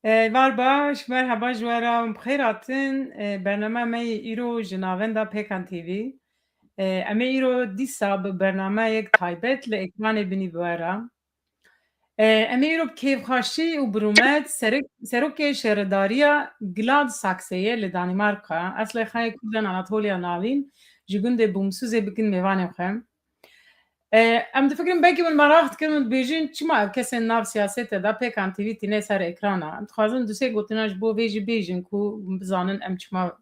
var baş, merhaba جوارا بخیر هاتن برنامه می ایرو جناوندا پیکان تیوی امی ایرو دیسا به برنامه یک تایبت لإکران بینی بوارا امی ایرو کیف خاشی و برومت سروک شهرداریا گلاد ساکسیه لدانمارکا اصل خای کردن آناتولیا ناوین جگونده بومسوزه بکن میوانه خیم ام دفکرم بگی من مراحت کردم بیشین چما کسی ناف سیاست دا پیکان تیوی تینه سر اکرانا ام خوازن دوسته گوتناش بو ویجی بیشین کو بزانن ام چما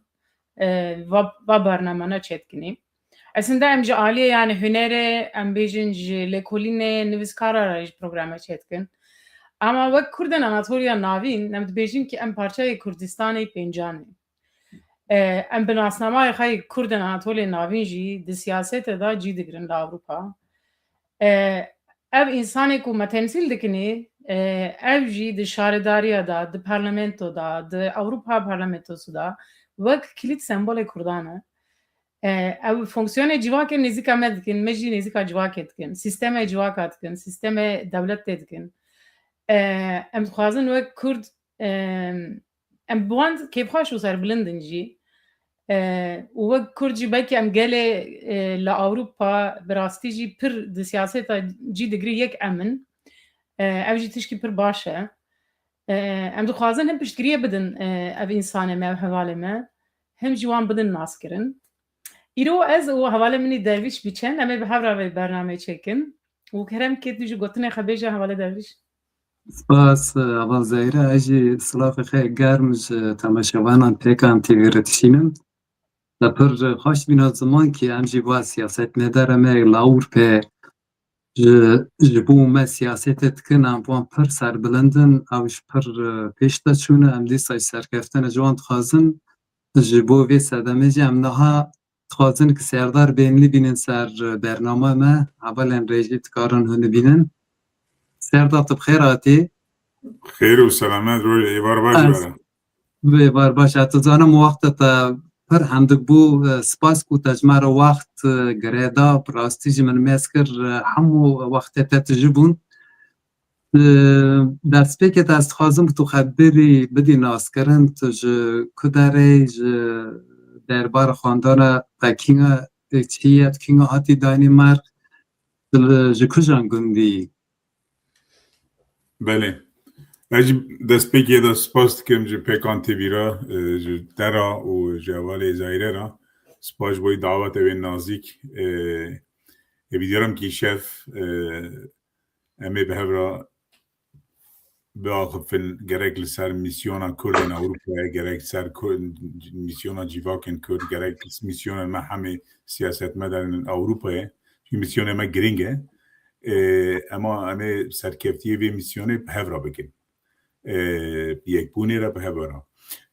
و برنامه نا چید کنیم aslında em ji aliyê yani hunerê em bêjin ji lêkolînê nivîskara re ji programa çêdikin. Ama wek Kurdên Anatoliya navîn em dibêjin ki em parçayê Kurdistanê pêncanê. Em bi nasnamayê xwe yê Kurdên Anatoliya navîn jî di siyasetê da cî digirin li Ewropa. Ev însanê ku me temsîl dikinê ev jî di şaredariya da, di parlamentoda, di Ewropa parlamentosu da wek kilît sembolê Kurdan e. Ew fonksiyonê civakê nêzîka me dikin, me jî nêzîka civakê dikin, sîstemê civaka dikin, sîstemê dewletê dikin. Em dixwazin wek Kurd em bi wan kêfxweş û serbilindin jî û wek Kurd jî belkî em gelê li Ewropa bi rastî jî pir di siyaseta cî digirî yek emin ev jî tişkî pir baş e. Em dixwazin hem piştgiriyê bidin ev însanê me, ev hevalê me, hem jî wan bidin naskirin. İro ez û hevalê minî dervîş biçen em ê bi hev re vê bernameyê çêkin û kerem kê tu ji gotinê xwe bêje hevalê dervîş. سپاس اول زهره اجی سلاف خیلی گرم تماشاوانان پیکان تیوی رتشینم لپر خوش بینا زمان که امجی با سیاست ندارم لاور په جبو ما سیاست تکن ام بوان پر سر بلندن اوش پر پیشتا چونه ام دیسای سرکفتن جوان تخوازن جبو وی سدمه جی ام نها تخوازن که سردار بینلی بینن سر برنامه ما اولا ریجی تکارن هنو بینن سردار تو بخیر آتی؟ خیر و سلامت روی ایوار باش برم ایوار باش اتو زانم وقت تا پر هندک بو سپاس کو تجمار وقت گریدا پراستی جی من میسکر همو وقت تا تجبون در سپیکت از خوازم تو خبری بدی ناسکرن تو کداره دربار خواندان تکینگ چیت کینگ هاتی دانمارک کجان گندی بله اجی دست پیکی دا سپاس کم جی پیکان تیوی را جی درا و جوال زایره را سپاس بای دعوت و نازیک بیدیرم که شف امی به را باقفن گرک لسر میسیونا کردن اروپا گرک سر میسیونا جیواکن کرد گرک میسیونا ما همه سیاست مدارن اروپا میسیون ما گرینگه اما امی سرکفتی وی میسیونه به هفرا بکن یک بونی را به هفرا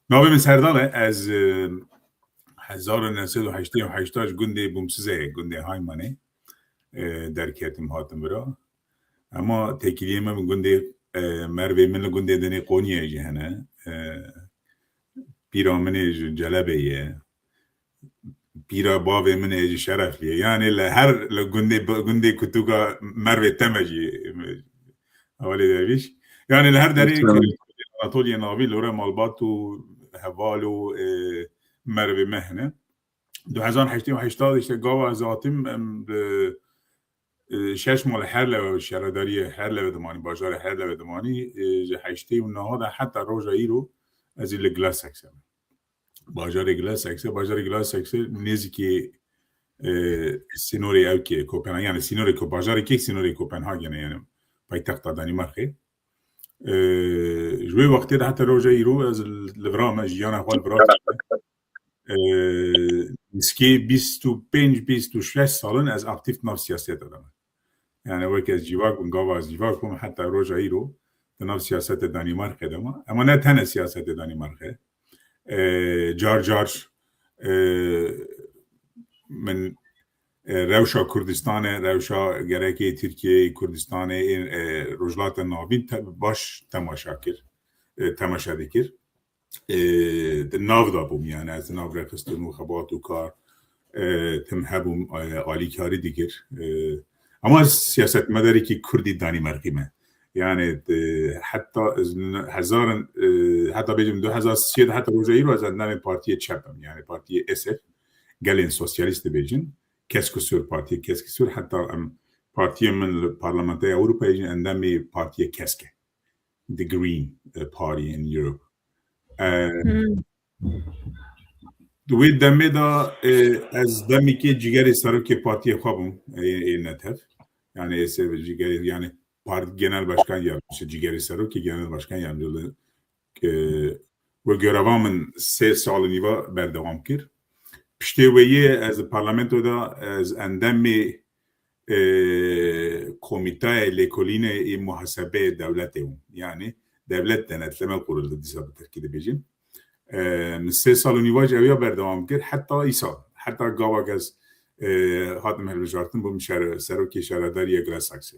ناوی من سرداله از 1988 گنده بومسزه گنده هایمانه در کتم هاتم برا اما تکیلیه من گنده مروی من گنده دنی قونیه جهنه پیرامنه جلبه یه پیرا باوی من ایجی شرف لیه یعنی لهر گنده کتوگا مروی تمجی اولی درویش یعنی لهر داری آناتولیا ناوی لوره مالبات و هوال و مروی مهنه 2088 اشته گاوا ذاتیم شش مال هر لو شارداری هر لو دمانی باجار هر لو دمانی هشته و نهاد حتی روژا ایرو از این لگلاس اکسم باجار گلاس اکسه نیزی که سینوری او که کوپنهاگن یعنی سینوری کو باجار که سینوری کوپنهاگن یعنی پایتخت دانمارک جوی وقتی ده حتی روژا ایرو از لورام جیان احوال برات اسکی 25-26 سالن از اکتیف ناف سیاست دادم یعنی وقتی از جیواک و گاوا از جیواک بوم حتی روژا ایرو ناف سیاست دانمارک دادم اما نه تنه سیاست دانمارک جار من روشا کردستان روشا گرکی ترکیه کردستان رجلات ناوین باش تماشا دکر ناو دا بوم یعنی از ناو رخستن و خبات و کار تم هبوم آلی کاری دیگر اما سیاست مداری که کردی دانمارکی من yani hatta hezarın hatta benim 2007 hatta rojayı rozandan partiye çapım yani partiye SF gelin sosyalist bejin kesküsür partiye kesküsür hatta partiye min parlamentoya Avrupa'yı endemi partiye keske the Green Party in Europe. دوی دمه دا از دمی که جیگری سرو که پارتی خوابم نتف yani جیگری yani parti genel başkan yardımcısı Cigeri Sarı ki genel başkan yardımcılığı ve görevamın 3 salını va berdevam kir. Pişte ve az parlamentoda az endemi komitaya lekoline muhasebe devleti yani devlet denetleme kurulu dizabı Türkiye'de bejim. من 3 سال و نیوه جویا بردوام کرد حتی ایسا حتی گاواک از هاتم هلوجارتن بوم سروکی شارداری گلاساکسی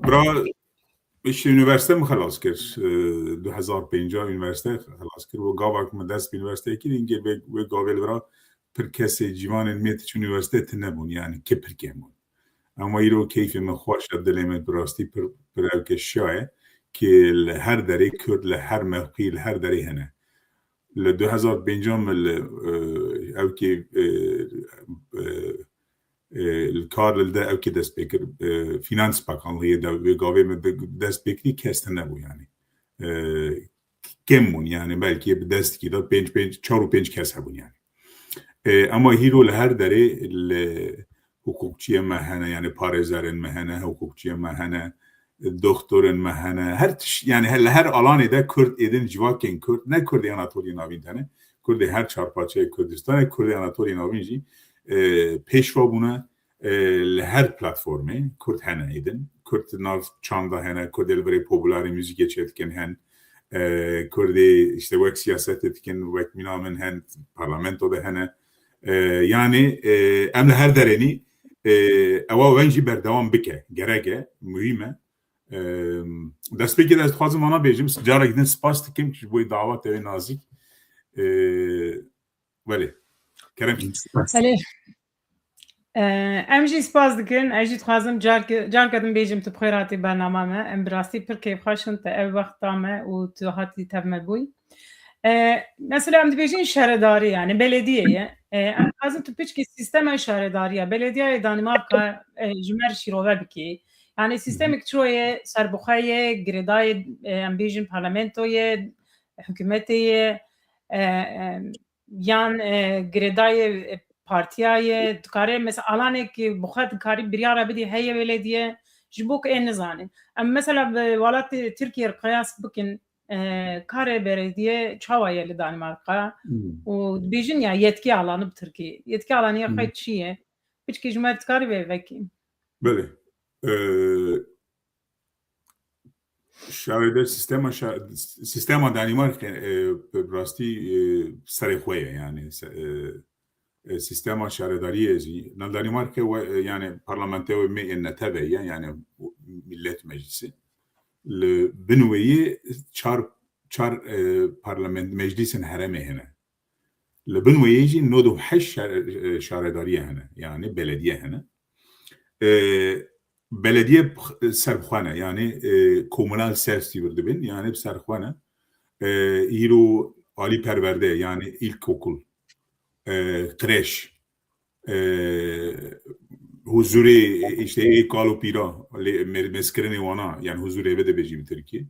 برا işte üniversite mi خلاص کرد 2005 üniversite خلاص کرد و گاواک من دست به üniversite کی اینکه و گاول برا پر کسی جوان میت üniversite تنبون yani که پر کمون اما ایرو کیف من خوش دلم براستی پر که شایه که هر دری کرد لهر موقعی لهر دری هنه ل 2005 او که الکار ده او که دست بکر فینانس bakanlığı da ve gaveme dest bekli kesten ne bu yani kemmun yani belki bir dest ki da 5 kes bu yani ama hiro her deri hukukçuya mehene yani parezlerin mehene hukukçuya mehene doktorun mehene her yani her alanı Kürt edin civaken Kürt ne Kürt Anatolian avintane Kürt her çarpaçı Kürdistan Kürt Anatolian avinci peşva buna her platformu Kürt hene edin Kürt nav çanda hene Kürt elbette popüler müzik geçetken hen Kürt işte vek siyaset etken vek minamın hen parlamentoda hene yani emle her dereni ava venci berdevam bike gereke mühime دست بگیر از خوازم آنها بیجیم جارا گیدن سپاس تکیم که بوی دعوت اوی نازی ولی کرم Salih. Em jî spas dikin, ez jî dixwazim car kedin bêjim tu xêratî bername me, em bi rastî pir kêfxweşin te ev wexta me û tu hatî tev me bûyî. Mesela em dibêjin şaredarî yani belediyeye, em dixwazim tu piçkî sîstema şaredariya Belediyaya Danimarka ji me re şîrove bikî. Yani sistemik çiroye serbixweye, girêdayê em bêjin parlamentoyê, hikûmetê yan girêdayê partiyayê dikarê mesela alanekî bi xwe dikarî biryara bidî heye belediye ji bo ku ê nizanin. Em mesela bi welatê Tirkiye re qiyas bikin karê belediye çawa ye li Danimarka û dibêjin ya yetki alanı bi Tirkiye. Yetki alaniya xwe çi ye? Piçkî ji me dikarî vê vekî. Böyle şarede sistema Danimarka rastî serê xwe ye yani sistema şaredariye jî na Danimarka yani parlamentoya me netebe ye yani millet meclisi li binweyî çar parlament meclisên herêmê hene li binweyî jî 98 şaredariye hene yani belediye hene belediye serxwane yani komünal servis dibin yani serxwane îro alî perverde yani ilkokul kreş huzuri işte kalopîra meskirinê wana yani huzur eve de bêjî bi Tirkiye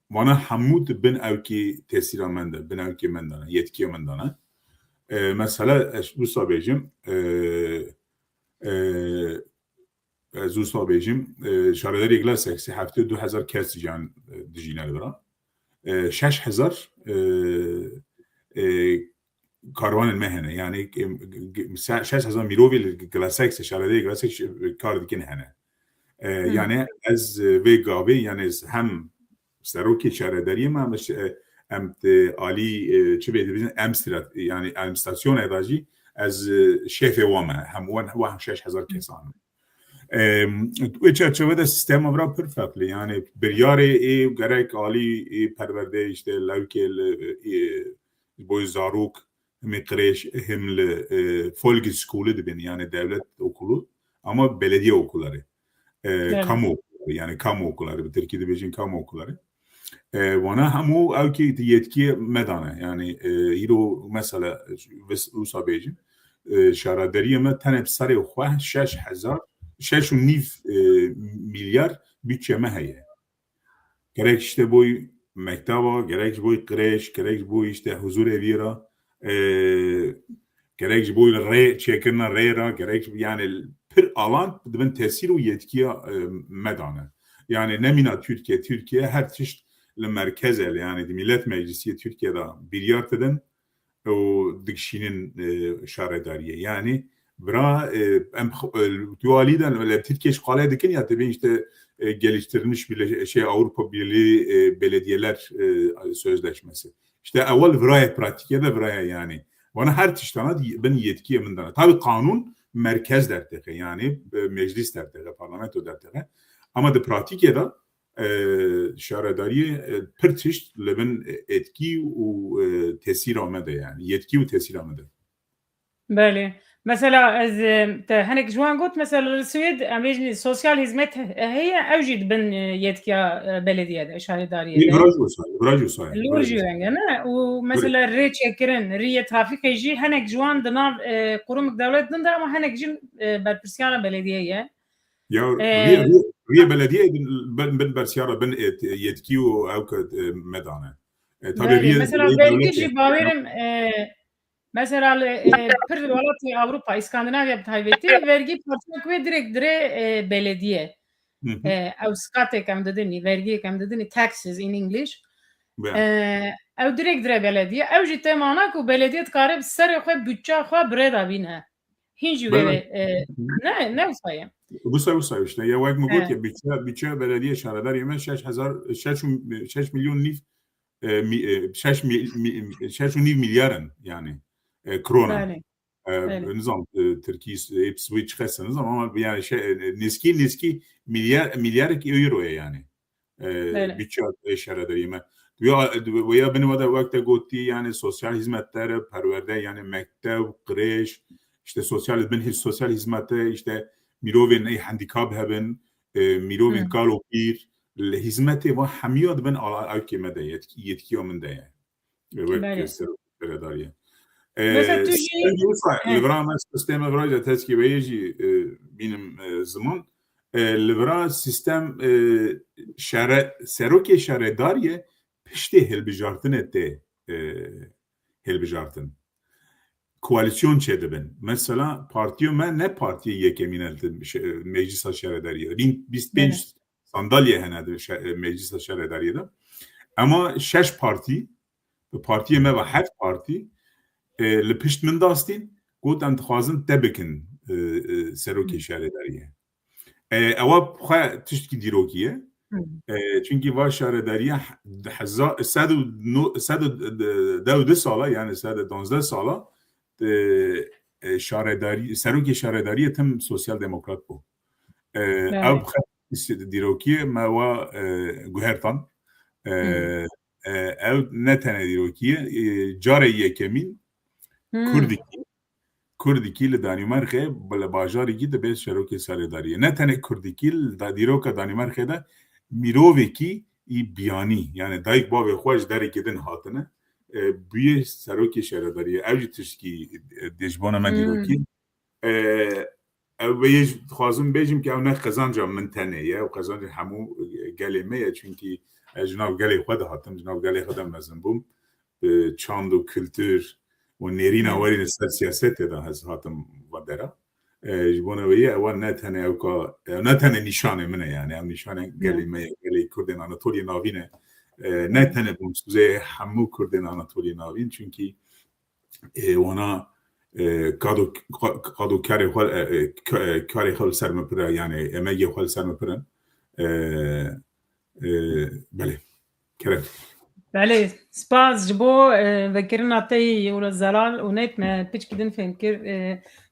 wana hemû dibin ew kî tesîra min de bin ew kî min dane yetkiya min dane mesela ez wisa bêjim ez wisa bêjim şaredarî Glasexê heftê 2000 kes ciyan dijîne li bira 6000 karvanên me hene yani 6000 mirovê li Glasexê şaredarî Glasexê kar dikin hene yani ez vê gavê yani ez hem serokê şaredariyê me em alî çi bê dibînin em yani administrasyonê da jî ez şefê wan me hem wan 6000 kesan wê çerçevede sistema bira pir farklı yani biryarê ê gerek alî perwerde işte lewkê boy zarok hem kreş hem li folge skolê dibin yani devlet okulu ama belediye okulları kamu okulları, yani kamu okulları, bir Türkiye'de bejin kamu okulları. Wana hemû ew ki yetkiye medane, yani îro mesela wisa bêjin şaredarîya me tenê bi serê xwe 6.5 milyar bütçe me heye. Gerek işte bu mektaba, gerek bu kreş, gerek bu işte huzur evira, gerek bu re çekirna rêra, gerek yani pir alan dibin tesir û yetkiya medane. Yani nemina Türkiye her çeşit merkez el, yani Millet Meclisi Türkiye'de biryat edin o dikşinin şaredariye. Yani bra dualiden öyle Türkiye şkale dikin ya tabii işte geliştirilmiş bir Avrupa Birliği belediyeler sözleşmesi. İşte evvel vraya pratiğe de vraya yani. Bana her tiştana ben yetkiye mindana. Tabii kanun merkez derteke, yani meclis derteke, parlamento derteke. Ama de pratiğe de şaredariye pir tişt lebin etki u tesir amede, yani yetki u tesir amede. بله مثلا از هنك جوان قلت مثلا السويد اميجني سوسيال هزمت هي اوجد بن يتكيا بلديه ده شهرداريه ده براجو صاير الورجي انا ومثلا ري تشكرن ري ترافيك يجي هنك جوان دناف قرومك دولت دندا اما هنك جن برسيانه بلديه يا ري بلديه بن برسياره بن يتكيو او مدانه tabii ري مثلا belki jibaverim mesela per devleti Avrupa, İskandinavya tayveti vergi parçalık ve direkt belediye. Ev skatek hem dedini, vergi hem dedini, taxes in English. Ev direkt belediye. Ev ciddi mana ku belediye tkare ser xwe bütçe xwe breda bine. Hinci ve ne usayım? Bu işte ya vak mu got ya bütçe belediye şaredar yeme 6 milyon nif 6 milyarın yani krona. Nizam Türkiye hep switch kesseniz ama yani neski milyar euroya yani bütçe şaredar yeme. Veya benim adı vakte gotti yani sosyal hizmetler, perverde yani mektep, kreş, işte sosyal hizmete işte mirovin handikap hebben, mirovin kalopir, hizmeti ve hamiyat ben alkemede yetki omende yani. Şaredariye. Mesela Türkiye Livra sisteme vraja teski beji benim zaman livra sistem seroke şaredariye pişti helbijartın etti helbijartın. Koalisyon çedibin. Mesela partiyo me ne partiye yekemin eldim meclis şaredariye. 25 sandalye henedi meclis şaredariye'de. Ama 6 partiye me ve her parti li pişt min dastin got em dixwazin te bikin serokê şaredariye. Ewa xwe tiştkî dîrokî ye. Çünkü va şaredariye 112 sala yani 112 sala şaredari serokê şaredariye tim sosyal demokrat bu. Ew xwe dîrokî me wa guhertan ew ne tene dîrokî ye carê yekemîn Kurdikî li Danîmarkê li bajarî dibe şerokê şaredariye. Ne tenê Kurdikî li dîroka Danîmarkê de mirovekî biyanî yani dayık bavê xwe ji derekê din hatine bûye serokê şaredariye. Ew jî tişkî dijbana me dîrokî. Ew dixwazim bêjim ki ew ne qezanca min tenê ye ew qezanca hemû gelê me ye çünkü ji nav gelê xwe de hatim ji nav gelê xwe de mezin bûm çand û kültür و نێرîna werî li ser siyasetê de hez hatim vedera ji bo wê ew ne tene nîşanê min e yani ew nîşanê gelê me ye gelê Kurdên Anatoliye navîn e ne tene bomsuzê hemû Kurdên Anatoliye navîn çünkü wana qado karê xwe li ser me pir e yani emegê xwe li ser me pir e belê kerem. بله سپاس جبو وکرنا تی ولا زلال و نیت ما پیچ کدن فهم کر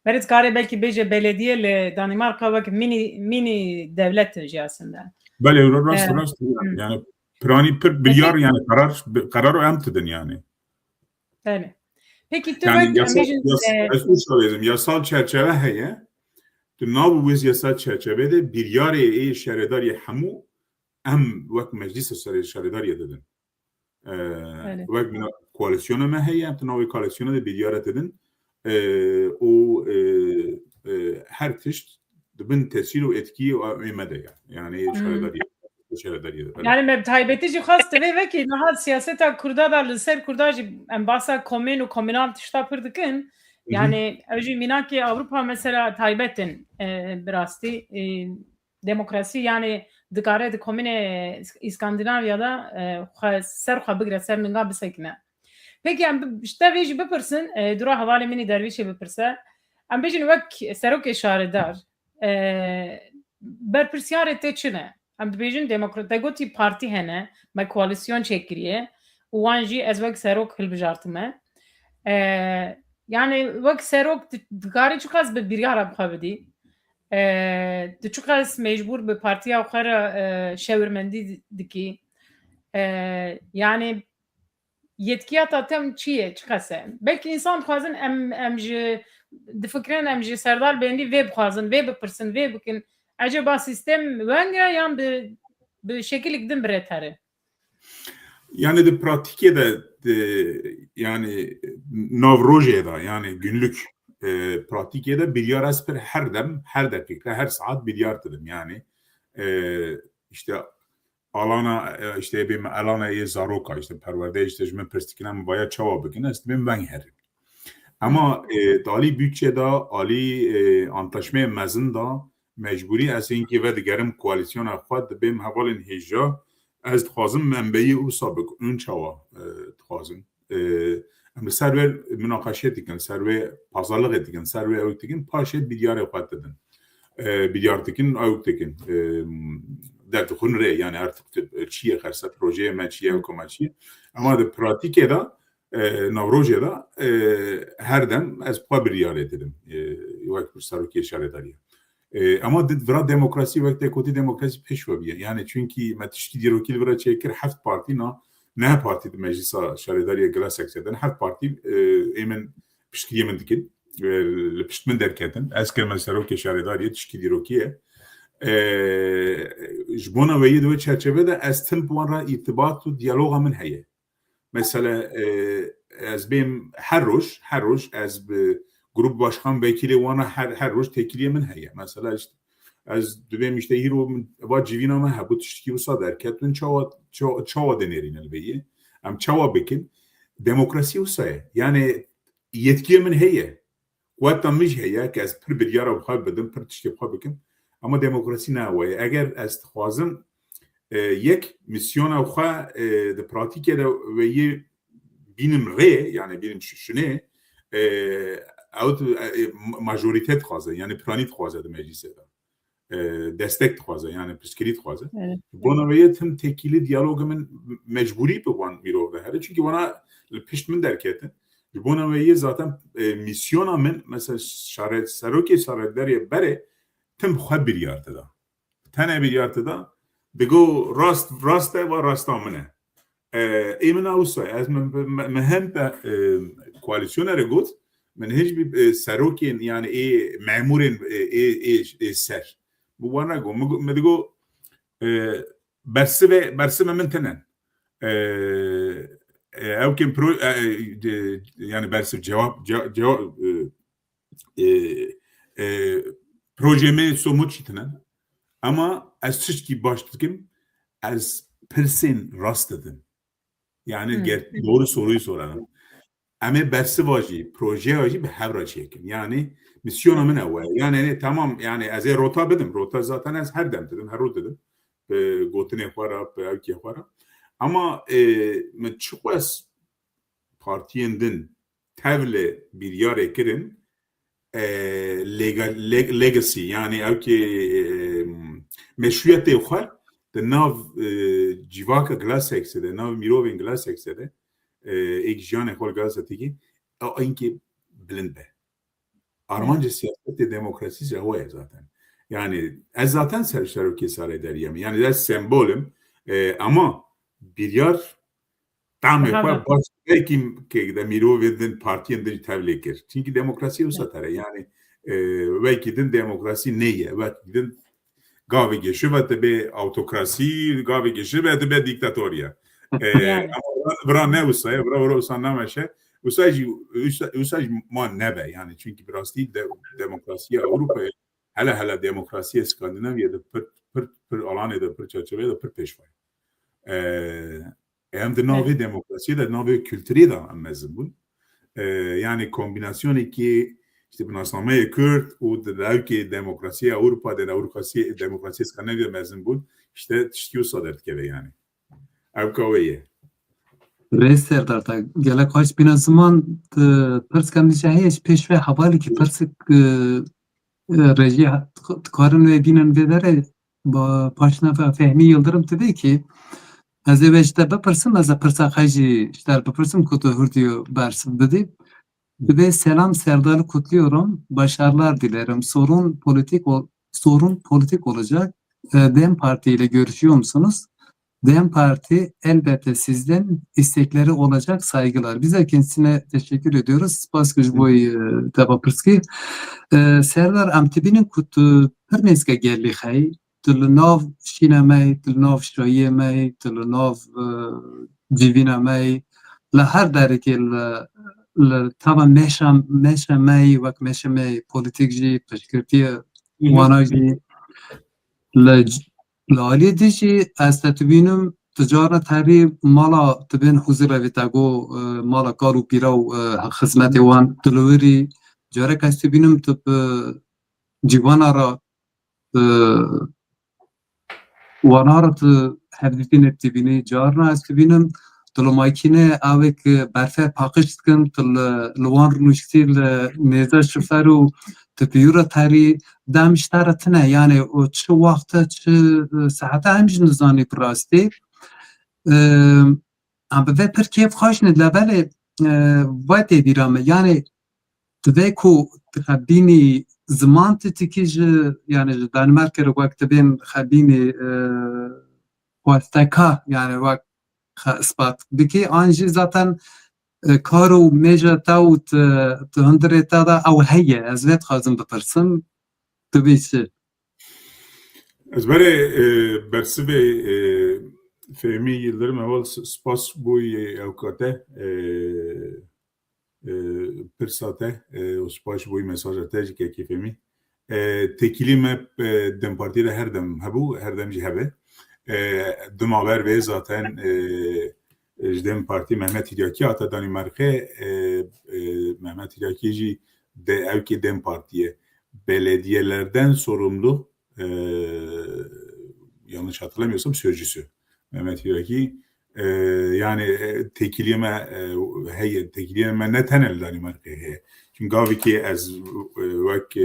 برای کاری belki بیچه بلدیه ل دانمارکا وک mini devlet aslında. Belê rast yani planî pir biryar yani karar o em tidin yani. Bele. Peki Yani yasal çerçeve heye Tu nav bu siyasat çerçevede bir yare şaredarî hemû em wek meclisa şaredarî dedin. Evet. Wek koalisyona me heye em tu navê koalisyona de bir yare dedin. O her tişt dibin tesîr û etkiyê û me de yani şaredarî. Yani me taybetî jî xwast divê vekî niha siyaseta Kurda da li ser Kurda jî em basa komên û komînal tişta pir dikin. Yani ew jî mînakê Ewropa mesela taybetin bi rastî demokrasî yani dikare di komînê İskandinavya'da ser xwe bigire ser ninga bisekine. Peki em ji te vê jî bipirsin dûra hevalê min ê dervîşê bipirse em bêjin wek serokê şaredar berpirsiyarê te çi ne? Em dibêjin demokrat te gotî partî hene me koalisyon çêkiriye û wan jî ez wek serok hilbijartime. Yani wek serok dikarî çi qas bi biryara bixwe bidî? Tu çi qas mecbûr bi partiya xwe re şewirmendî dikî? Yani yetkiyata te çi ye? Çi qas e? Belkî însan dixwazin em ji difikirin em ji serdar belendî vê bixwazin, vê bipirsin, vê bikin. Acaba sistem weng e yan bi şekilek din birêtere? Yani de pratikê de yani navrojê da yani günlük pratikê de biryar ez pir her dem, her dakika, her saat biryar didim yani. İşte alana işte bir alana zaroka işte perverde işte jme pirstikine baya çava bikin est ben herim. Ama dalî bütçe da alî antlaşmaya mezin da mecburi ez ki ve digerim koalisyona xwe dibêm hevalên hêja ez dixwazim membeyî wisa bikin çawa dixwazim. Em li ser vê münaqeşeyê dikin, ser vê pazarlıqê dikin, ser vê ew dikin paşê biryarê xwe didin. Biryar dikin ew dikin. Derdixwin rê yani artık çi ye xerse projeyê me çi ye ew koma çi ye. Ama de pratikê da navrojê da her dem ez xwe biryarê didim. Wek bir serokê şaredarî. Ama vira demokrasî wek te kotî demokrasî pêş ve biye. Yani çünkü me tiştî dîrokî vira çêkir heft partî na ne partî di meclisa şaredarîya Glasek sedin heft partî ê min piştgiriyê min dikin li pişt min derketin ez kirim serokê şaredarî tiştî dîrokî ye ji bona weyî di wê çerçevede ez tim bi wan re îrtibat û diyaloga min heye. Mesela ez bêm her roj ez bi grup başkan vekilê wana her roj tekiliye min heye. Mesela işte ez dibêm işte îro va civîna me hebû tiştekî wisa derketin çawa denêrîne li bêyî. Em çawa bikin. Demokrasî wisa ye. Yani yetkiye min heye. Weta min jî heye ki ez pir biryara xwe bidim, pir tiştê xwe bikim. Ama demokrasî nawe ye. Eger ez dixwazim yek misyona xwe di pratikê de weyî bînim rê yani bînim şunê majorîte dixwaze yani piranî dixwaze di meclîsê de. Destek dixwaze yani piskirî dixwaze. Bona weyî tim tekîlî diyaloga min mecbûrî bi wan mirov ve here çünkü wana li pişt min derketin. Ji bona weyî zaten misyona min mesela serokê şaredarî berê tim xwe biryar dida. Tenê biryar dida digo rast e ve rasta min e. Êmin wisa ez mehem te koalisyonere got min hiçbir serokên yani memurên ser. Bu wana go me digo bersive min tenen. Evkin pro yani bersiv cevap projemi somut çitinen. Ama ez tiştî baş dikim ez pirsin rast dedim. Yani doğru soruyu sorarım. Ama bersiva jî, projeye jî bi hevra çêkin. Yani misyona min ew e. Yani tamam yani ez ê rota bidim. Rota zaten ez her dem dedim, her rot dedim. Gotinê xwe re, evkê xwe re. Ama min çi xwes partiyên din tevle biryarê kirin legacy yani evkê meşruiyetê xwe di nav civaka Glasexê de, nav mirovên Glasexê de ek jiyanê xwe gazeteki inki bilind be. Armanca siyaseti demokrasisi o ye zaten. Yani ez zaten serokê şaredarîyim. Yani ez sembolüm ama biryar tamê xwe baş belkî de mirovên din partiyên din tevlê kir. Çünkü demokrasî wisa tere yani Belki din demokrasi neye? Belki din gavê geçi ve tebe autokrasî, gavê geçi ve tebe diktatoriya. Yani. Bira ne wisa, bira wisa nameşe. Wisa jî ma nebe yani çünkü birastî demokrasiya Avrupayê hele demokrasiya Skandinavya'da pir alanê de pir çerçeveyê de pir pêşva ye. Em di navê demokrasiyê de navê kültürê de em mezin bûn. Yani kombinasyonekî işte Nasnameyê Kürt û di dewkê demokrasiya Avrupa de demokrasiya Skandinavya mezin bûn işte tiştî wisa derdikeve yani. Ew ka wê ye. Rê serdar te gelek haş bîne ziman pirskan heye ji pêş ve hevalekî pirsik rejî dikarin wê bînin vê derê paşnava Fehmî Yıldırım dibê ki ez ê vê ji te bipirsim ez ê pirsa xwe jî ji te bipirsim ku tu hûrdiyo bersiv bidî. Ve selam Serdar'ı kutluyorum. Başarılar dilerim. Sorun politik olacak. DEM Parti ile görüşüyor musunuz? DEM Parti elbette sizden istekleri olacak, saygılar. Biz de kendisine teşekkür ediyoruz. Spaskıj boy tebapırski. Serdar amtibinin kutu perneske gelli hay. Tılnav şinemey, tılnav şayemey, tılnav civinemey. La her dereki طبعا ماشا ماي وك ماشا ماي بوليتيك جي بشكرتية وانا جي لالي دي جي استتبينم تجارة هاري مالا تبين حضور ويتاقو مالا كارو بيراو خدمت وان تلوري جارك استتبينم تب جيوانا را وانا را تحدثين اتبيني جارنا استتبينم تلو مايكينه اوك برفه پاقش کن تل لوان رنوشتی نیزه شفرو تپیورا تاری دمشتره تنه یعنی چه وقت چه ساعت همش نزانی براستی ام به پر کیف خوش ند لبله وقت دیرامه یعنی دوی کو خبینی زمان تکیج یعنی دانمارک رو وقت بین خبینی وقتکا یعنی وقت ispat. Biki anji zaten karu meja tavut tuhundreta da ew heye ez vê dixwazim bipirsim tu bîçi. Ez berê bersivê Fehmî Yıldırım evvel spas bûyê ewkate pirsa te û spas bûyî mesaja te ji kekî Fehmî. Tekilî me Dem Partî de her dem hebû, her dem jî hebe. Di maber vê zaten ji Dem Partî Mehmet Hiryakî hata Danîmarkê Mehmet Hiryakî jî de evkê Dem Partiye belediyelerden sorumlu yanlış hatırlamıyorsam sözcüsü Mehmet Hiryakî yani tekiliyeme tekiliyeme ne tenel Danîmarkê heye çünkü gavî ez wek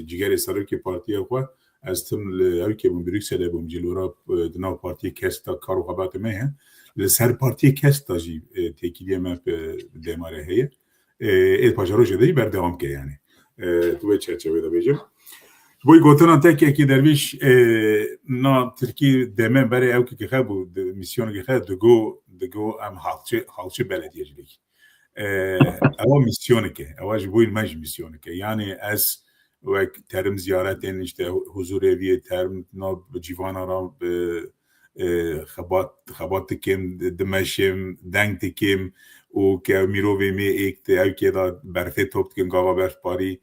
cigerê Serokê Partiya xwe ez tim li evkê bûm Brükselê bûm cilora di nav partiyê kesta kar û xebatê me heye li ser partiyê kesta jî tekiliyê me demarê heye ê paşa rojê de jî berdewam ke yani tu vê çerçevê de bêjim boy gotina tekekî dervîş na Tirkî deme berê ewkekî xe bû misyonekî xe digo em halkçı belediyecilik ewa misyoneke ewa ji boî me jî misyoneke yani ez wek terim ziyaretên işte huzureviyê terim nav cîvana ra xebat dikim dimeşim deng dikim û ke mirovê me êk di evkê da berfê top dikim gava berfbarî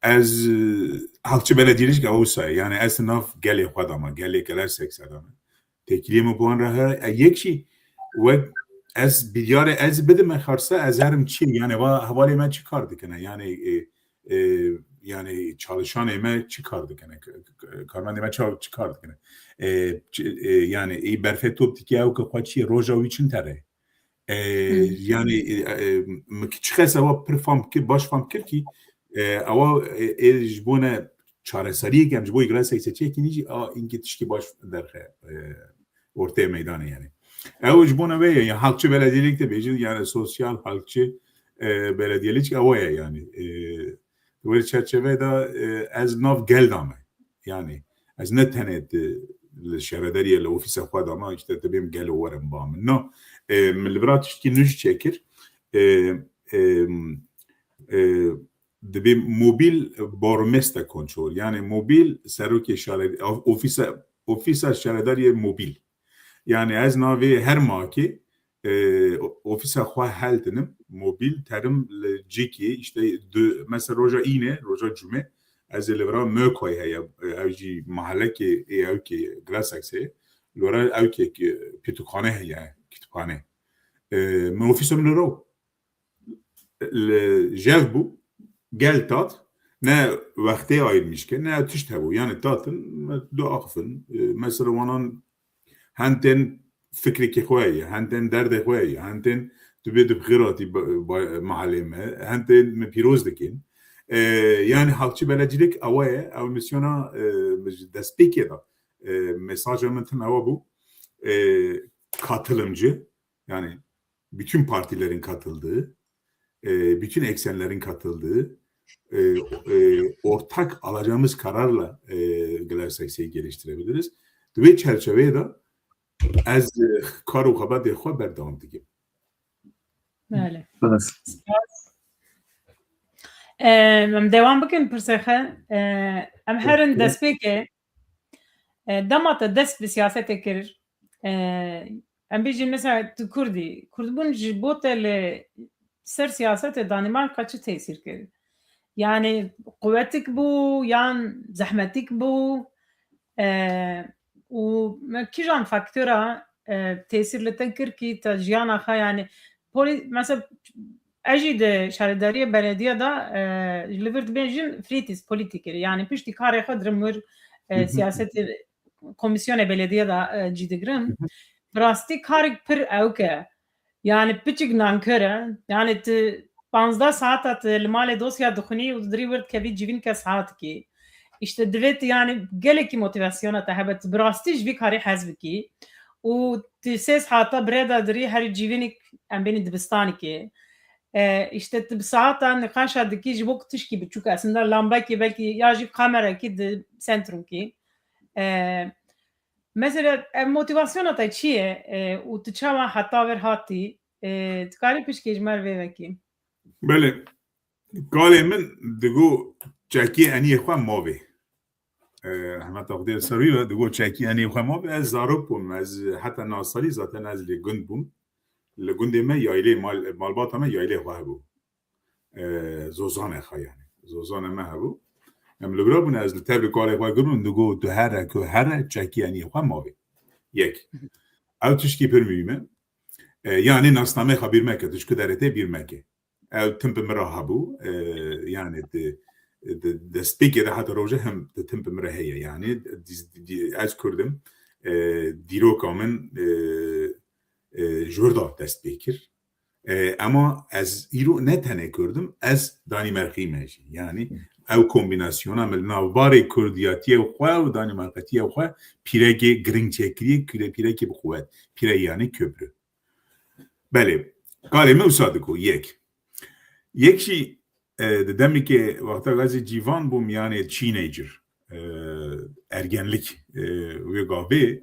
ez halkçı belediyecilik ew wisa ye yani ez nav gelê xwe dama gelê geler sekser dama tekiliyê me bu an re heye yek jî wek ez bidyarê ez bidime xarsa ez herim çi yani hevalê me çıkar dikine yani çalışanê me çıkar dikine karmendê me çıkar dikine yani berfê top dike ew ke xwe çi ye roja wî çin tere yani çi xes ewa pir fam kir baş fam kir kî ewa ji bo ne çareseriyek em ji bo îgila seksçiyekî jî înkî tiştî baş derxe ortaya meydanê yani ew ji bo ne vê ye halkçı belediyelik de bêjin yani sosyal halkçı belediyelik ew ye yani wê çerçevê da ez nav gel dame yani ez ne tenê li şaredarî li ofîsa xwe dama işte dibêm gel û werim ba min no min li bira tiştî nû jî çêkir دبی موبیل بارمسته کنترل yani mobil seroke şaredarî ofisa şaredarî mobil yani ez navê her makê ofîsa xwe heltinim mobil terim li cikî işte mesela roja îne roja cumê ez ê li vir Mökoy heye ew jî mahellekê êyewkê Glaseksê li vir ewkek pirtûkxane heye kitûbxane min ofîsa min li ro jev bû gel tat ne vextê ayırmışke ne tişt hebû yani tatın du axifin mesela wanan hentên fikrekî xwe ye hentên derdê xwe ye hentên dibê di bixîratî mahellê me hentên min pîroz dikin yani halkçı belediyecilik ew ye ew misyona destpêkê da mesaja min tim ew bû katılımcı yani bütün partilerin katıldığı bütün eksenlerin katıldığı ortak alacağımız kararla Glaseks'i geliştirebiliriz. Ve çerçeveye de ez kar û xebetê xwe berdewam dikim. بله بس em devam bikin pirsexe em herin destpêkê demata dest bi siyasetê kir em bêjin mesela tu Kurdî Kurdbûn ji bo te li ser siyasetê Danimarka çi tesîr kir yani kuvvetik bû yan zehmetik bû û me kîjan faktora tesîr li te kir kî te jiyana xwe yani mesela ez jî di şaredarîya belediye da li vir dibêjin frîtîs polîtîkê yani piştî karê xwe dirim wir siyasetê komisyonê belediye da cî digirin bi rastî karek pir ewke yani piçik nankör e yani tu 15 saata tu li malê dosya dixwînî û dirî wir dikevî civîn kes hatikî işte divêt yani gelekî motivasyona te hebe tu bi rastî ji vî karî hez bikî û tu 3 saata birê de dirî herî civînek em bên dibistanekê işte tu bi saata nîqaşa dikî ji bo ku tişkî biçûk aslında lambekî belkî ya jî kamerekî di sentrumkî mesela motivasyona te çi ye û tu çawa heta vir hatî tu karî piştî ji me vê vekî Belê galê min digo çekî eniyê xwe mavê hemeta xwedê serî ve digo çekî eniyê xwe mavê ez zarok bûm ez heta nasarî zaten ez lê gund bûm li gundê me yaylê malbata me yaylê xwe hebû zozanê xwe yani zozanê me hebû em li vir bûne ez li tev li galê xwe girbûm digo tu here ku here çekî eniyê xwe mavê yek ew tiştî pir mühim e yani nasnamê xwe bîr meke tu ji ku derê bîr meke ew tim bi min re hebû yani destpêkê de heta roja hem tim bi min re heye yani ez Kurdim dîroka min ji wir da dest pê kir ama ez îro ne tenê Kurdim ez Danîmerxî me jî yani ew kombînasyona min navbarê Kurdiyatiyê xwe û Danîmerketiyê xwe pîrekê giringçekirî pîrekê bi quvvet pîre yani köprü belê galê min wisa diko yek jî di demekê wexta gazê cîvan bûm yani teenager ergenlik wê gavê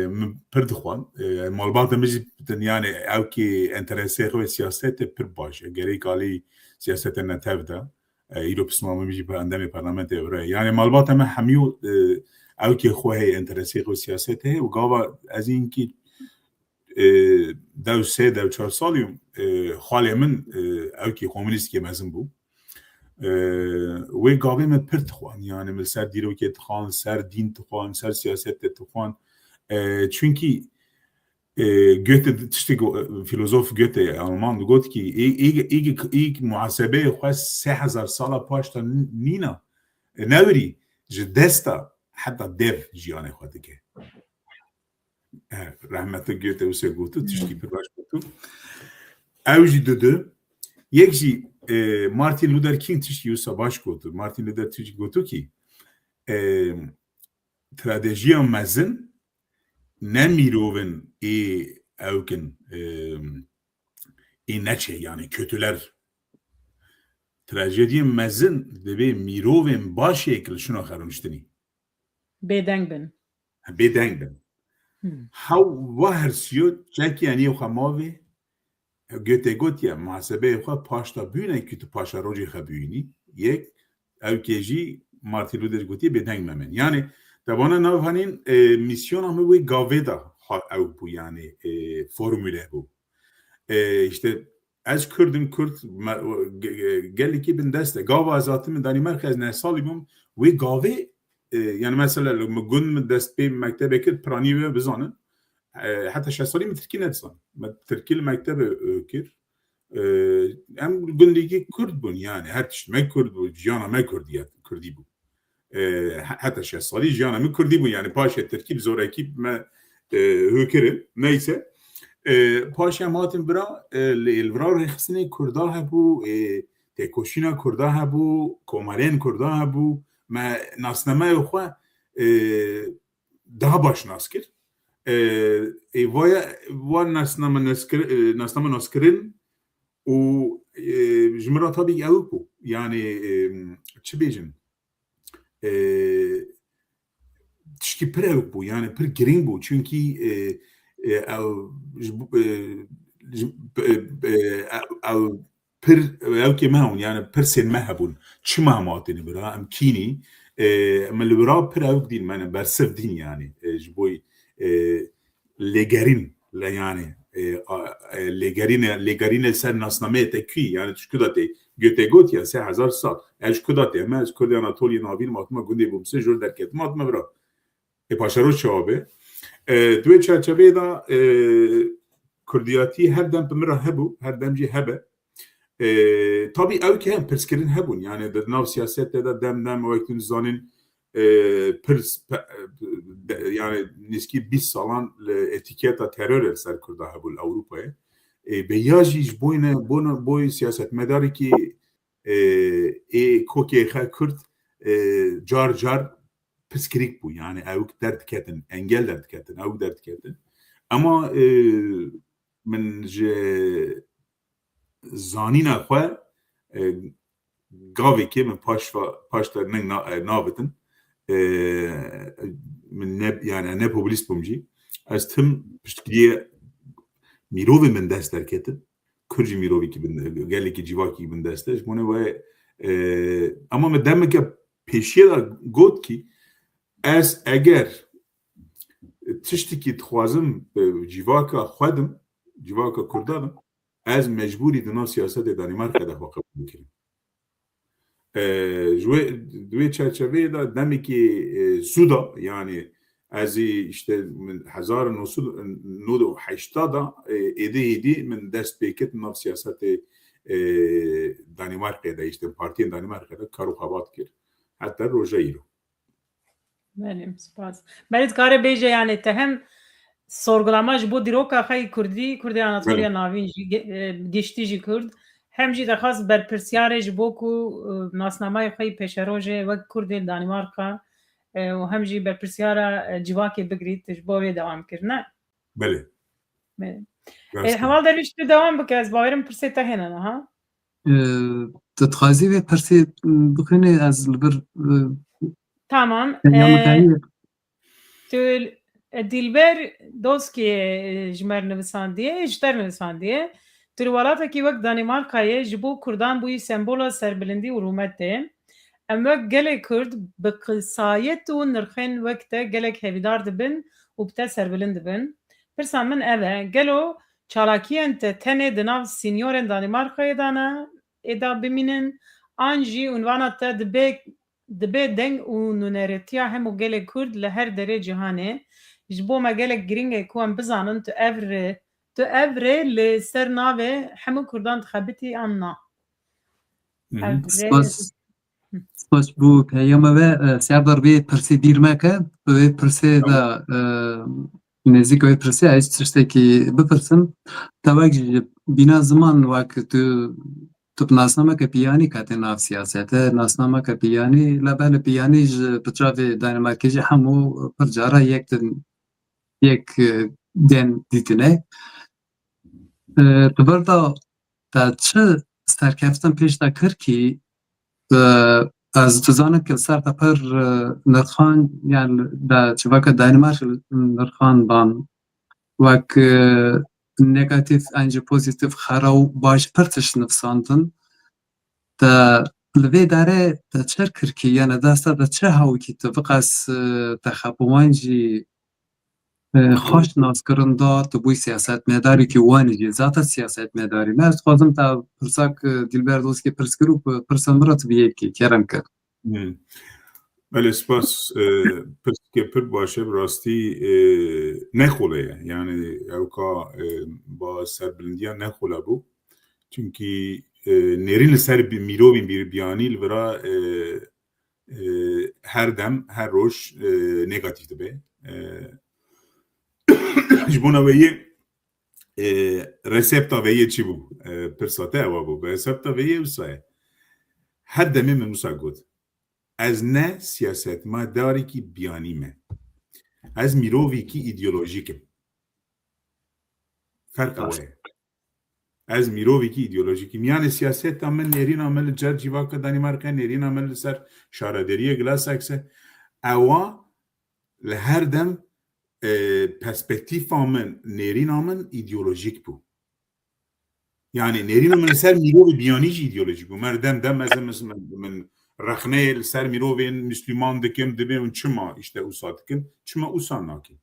min pir dixwan malbata min jî yani ewkê enteresê xwe siyasetê pir baş e gerê galî siyasetê ne tev de îro pisma min jî endamê parlamentê vir e yani malbata me hemû ewkê xwe heye enteresê xwe siyasetê heye û gava ez înkî dew sê dew 4 salîm xalê min ewkê komûnîstkê mezin bû wê gavê me pir dixwan yani min ser dîrokê dixwan ser dîn dixwan ser siyasetê dixwan çünkü Goethe tiştî filozof Goethe Alman got ki ilk muhasebeyê xwe 3000 sala paş da nîna newirî ji desta heta dev jiyanê xwe dike rahmetli Goethe wisa gotu tiştî pir baş gotu ew jî didu yek jî Martin Luther King tiştî wisa baş gotu Martin Luther King gotu ki stratejiya mezin ne mirovin evkin neçe yani kötüler trajediye mezin debe mirovin baş ekil şuna xarmıştini bêdeng bin bedeng bin haw wahersiyo çeki yani xamavi Göte gotiye muhasebe xwe paş da büyüne ki tu paşa rojê xwe büyünî yek ew kê jî Martin Luther gotiye bêdeng memin. Yani tevana navhanîn misyona me wê gavê da ew bû yani formüle bû. İşte ez Kurdim Kurd gelekî bin dest e gava ezatî min Danimarka ez nesalî bûm wê gavê yani mesela me gund min dest pê mektebê kir piranî wê bizanin heta 6 salî min Tirkî nedizanim. Me Tirkî li mektebê kir em gundekî Kurd bûn yani her tişt me Kurd bû jiyana me Kurdî bû. Heta 6 salî jiyana min Kurdî bû yani paşê Tirkî bi zorekî me hûkirin neyse paşa hatin bira li vira rêxistinê Kurda hebû têkoşîna Kurda hebû komarên Kurda hebû me nasnameyê xwe daha baş nas kir van nasname naskirin û ji min re tabî ew bû yani çi bêjin tiştî pir ew bû yani pir girîng bû çünkî ew pir ew me hûn yani pir sên me hebûn çima hamatîne bira em kînî min li wira pir ew dîn me bersiv dîn yani ji bo lêgerîn yani lêgerînê ser nasnameyê te kî yani tişkû da tê göte gotiye 3000 sal ez ku da tê me ez Kurdê Anatoliyê navîn matime gundê bûm sê jor derketim matime bira paşaroj çawabe دوێ çerçeveyê da Kurdiyatî her dem bi min re hebû her dem jî hebe tabî ew ki hem pirskirin hebûn yani di nav siyasetê de dem wek tu zanîn pir yani nêskî 20 salan li etiketa terör ser Kurda hebû li Ewropayê bêya jî ji boî siyasetmedarîkî ê kokê xwe Kurd car car piskirik bû yani ew derdiketin engel derdiketin ew derdiketin ama min ji zanîna xwe gavekê min paş derneng nabitin min yani ne populîst bûm jî ez tim piştgiriyê mirovê min dest derketin Kurd jî mirovekî gelekî civakî min dest e ji bo wê ama me demeke pêşiye da got kî ez eger tiştekî dixwazim civaka xwe dim civaka Kurda dim ez mecbûrî di nav siyasetê Danimarkayê de xwe qebûl bikirim ji wê çerçeveyê de demekî Suda yani ez işte min 1980 da êdî min dest pê kir nav siyasetê Danimarkayê de işte partiyên Danimarkayê de kar û xebat kir heta roja îro Benim spas. Ben kare bêje yani te hem sorgulama ji bo dîroka xwe Kurdê Anatoliya navîn jî giştî jî Kurd hem jî dixwast berpirsyarê ji bo ku nasnameya xwe pêşerojê wek Kurdê Danimarka û hem jî berpirsyara civakê bigirît ji bo wê dewam kir ne? Belê. Heval derviş tu dewam bike ez bawerim pirsê te hene ha? Tu dixwazî vê pirsê bixwînî ez li bir Tamam. Tu Dilber doskê ji me nivîsandiye ji te nivîsandiye tu li welatekî wek Danimarkayê ji bo Kurdan bûyî sembola serbilindî û rûmetê em wek gelek Kurd bi qisayet û nirxên wek te gelek hevîdar dibin û bi te serbilind dibin pirsa min ev e gelo çalakiyên te tenê di nav sînyorên Danimarkayê de ne êda bimînin an jî unvana te dibe deng û nûneretiya hemû gelek Kurd li her derê cîhanê ji bo me gelek girîng e ku em bizanin tu ev rê li ser navê hemû Kurdan dixebitî an na Spas bû peyama ve serdar vê pirsê dîr meke wê pirsê de nêzik wê pirsê ez tiştekî bipirsim tewek ji bîna ziman wek tu nasnameke piyanî ketî nav siyasete nasnameke piyanî li ber piyanî ji piçavê Danimarkê jî hemû pir cara yek den dîtine li ber da te çi serkeftin pêş te kir kî ez dizanim ki ser te pir nirxan yani de çivaka Danimark nirxan dan wek negatif انجی پوزیتیف خراو باش پرتش نفساندن تا لوی داره تا چر کرکی یعنی دستا تا چه هاو کی تو بقاس تخبوانجی خوش ناز کرنده تو بوی سیاست مداری که وانجی ذات سیاست مداری مرز خوازم تا پرساک دیلبر دوست که پرس کرو پرسمرات بیه کی کرم کرد بله سپاس پس که پر باشه براستی نخوله یعنی اوکا با سربلندی ها نخوله بو چونکی نرین سر میرو بین بیانی لورا هر دم هر روش نگاتیف دبه جبونا ویه رسپتا ویه چی بو پرساته اوا بو رسپتا ویه وسایه هر دمی من موسا گود از نه سیاست ما داری که بیانیمه از میرووی که ایدئولوژیکه فرق اوه از میرووی که ایدئولوژیکه میان سیاست عمل نرین عمل جر جیوا که دانمارک نرین عمل سر شاردری گلاس اکسه اوا لهر دم پرسپکتیف عمل نرین عمل ایدئولوژیک بو yani نرین عمل سر میرووی بیانیج ایدئولوژیک بو مردم دم از من رخنه سر میروین مسلمان دکم دبیم چما işte usadıkın çima usanaki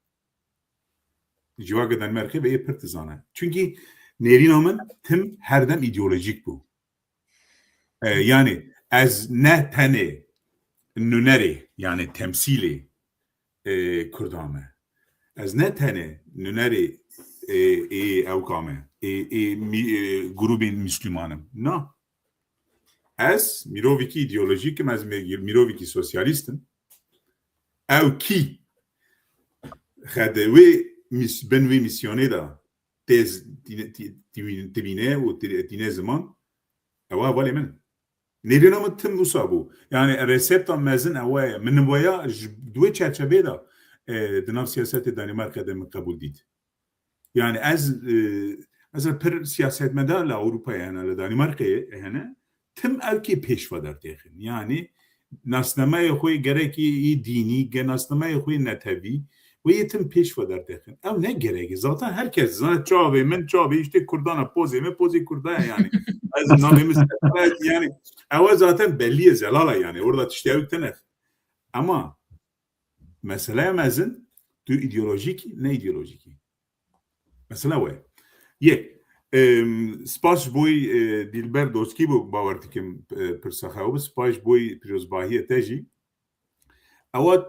civaga Danimarka ve partizana çünkü nerinamın tüm herdem ideolojik bu yani az ne tane nüneri yani temsili Kurdame az ne tane nüneri evkame grubin Müslümanım no از میروویکی ایدئولوژیکم از میروویکی سوسیالیستم او کی خدوی بنوی میسیونه دا تیز تبینه و تینه زمان او اولی من نیرین هم تم اصابو یعنی رسپتا مزن اوه من بایا دوی چرچبه دا دناف سیاست دانمارک دم قبول دید یعنی از پر سیاست مدار لأوروپا یعنی لدانمارک یعنی تم erki peşva dertexin. Yani nasnamaya xoy gereki dini, nasnamaya xoy netevi ve yetim peşva dertexin. Ev ne gereki? Zaten herkes zaten çavi, men çavi işte Kurdana pozi Kurdaya yani. Az namimiz yani ev zaten belli zelala yani. Orada tiştevik tenef. Ama mesela mezin tu ideolojik ne ideolojik? Mesela ve ye سپاس بوی دیلبر دوسکی بو باورتی که پرسخاو سپاس بوی پیروزباهی تجی اوات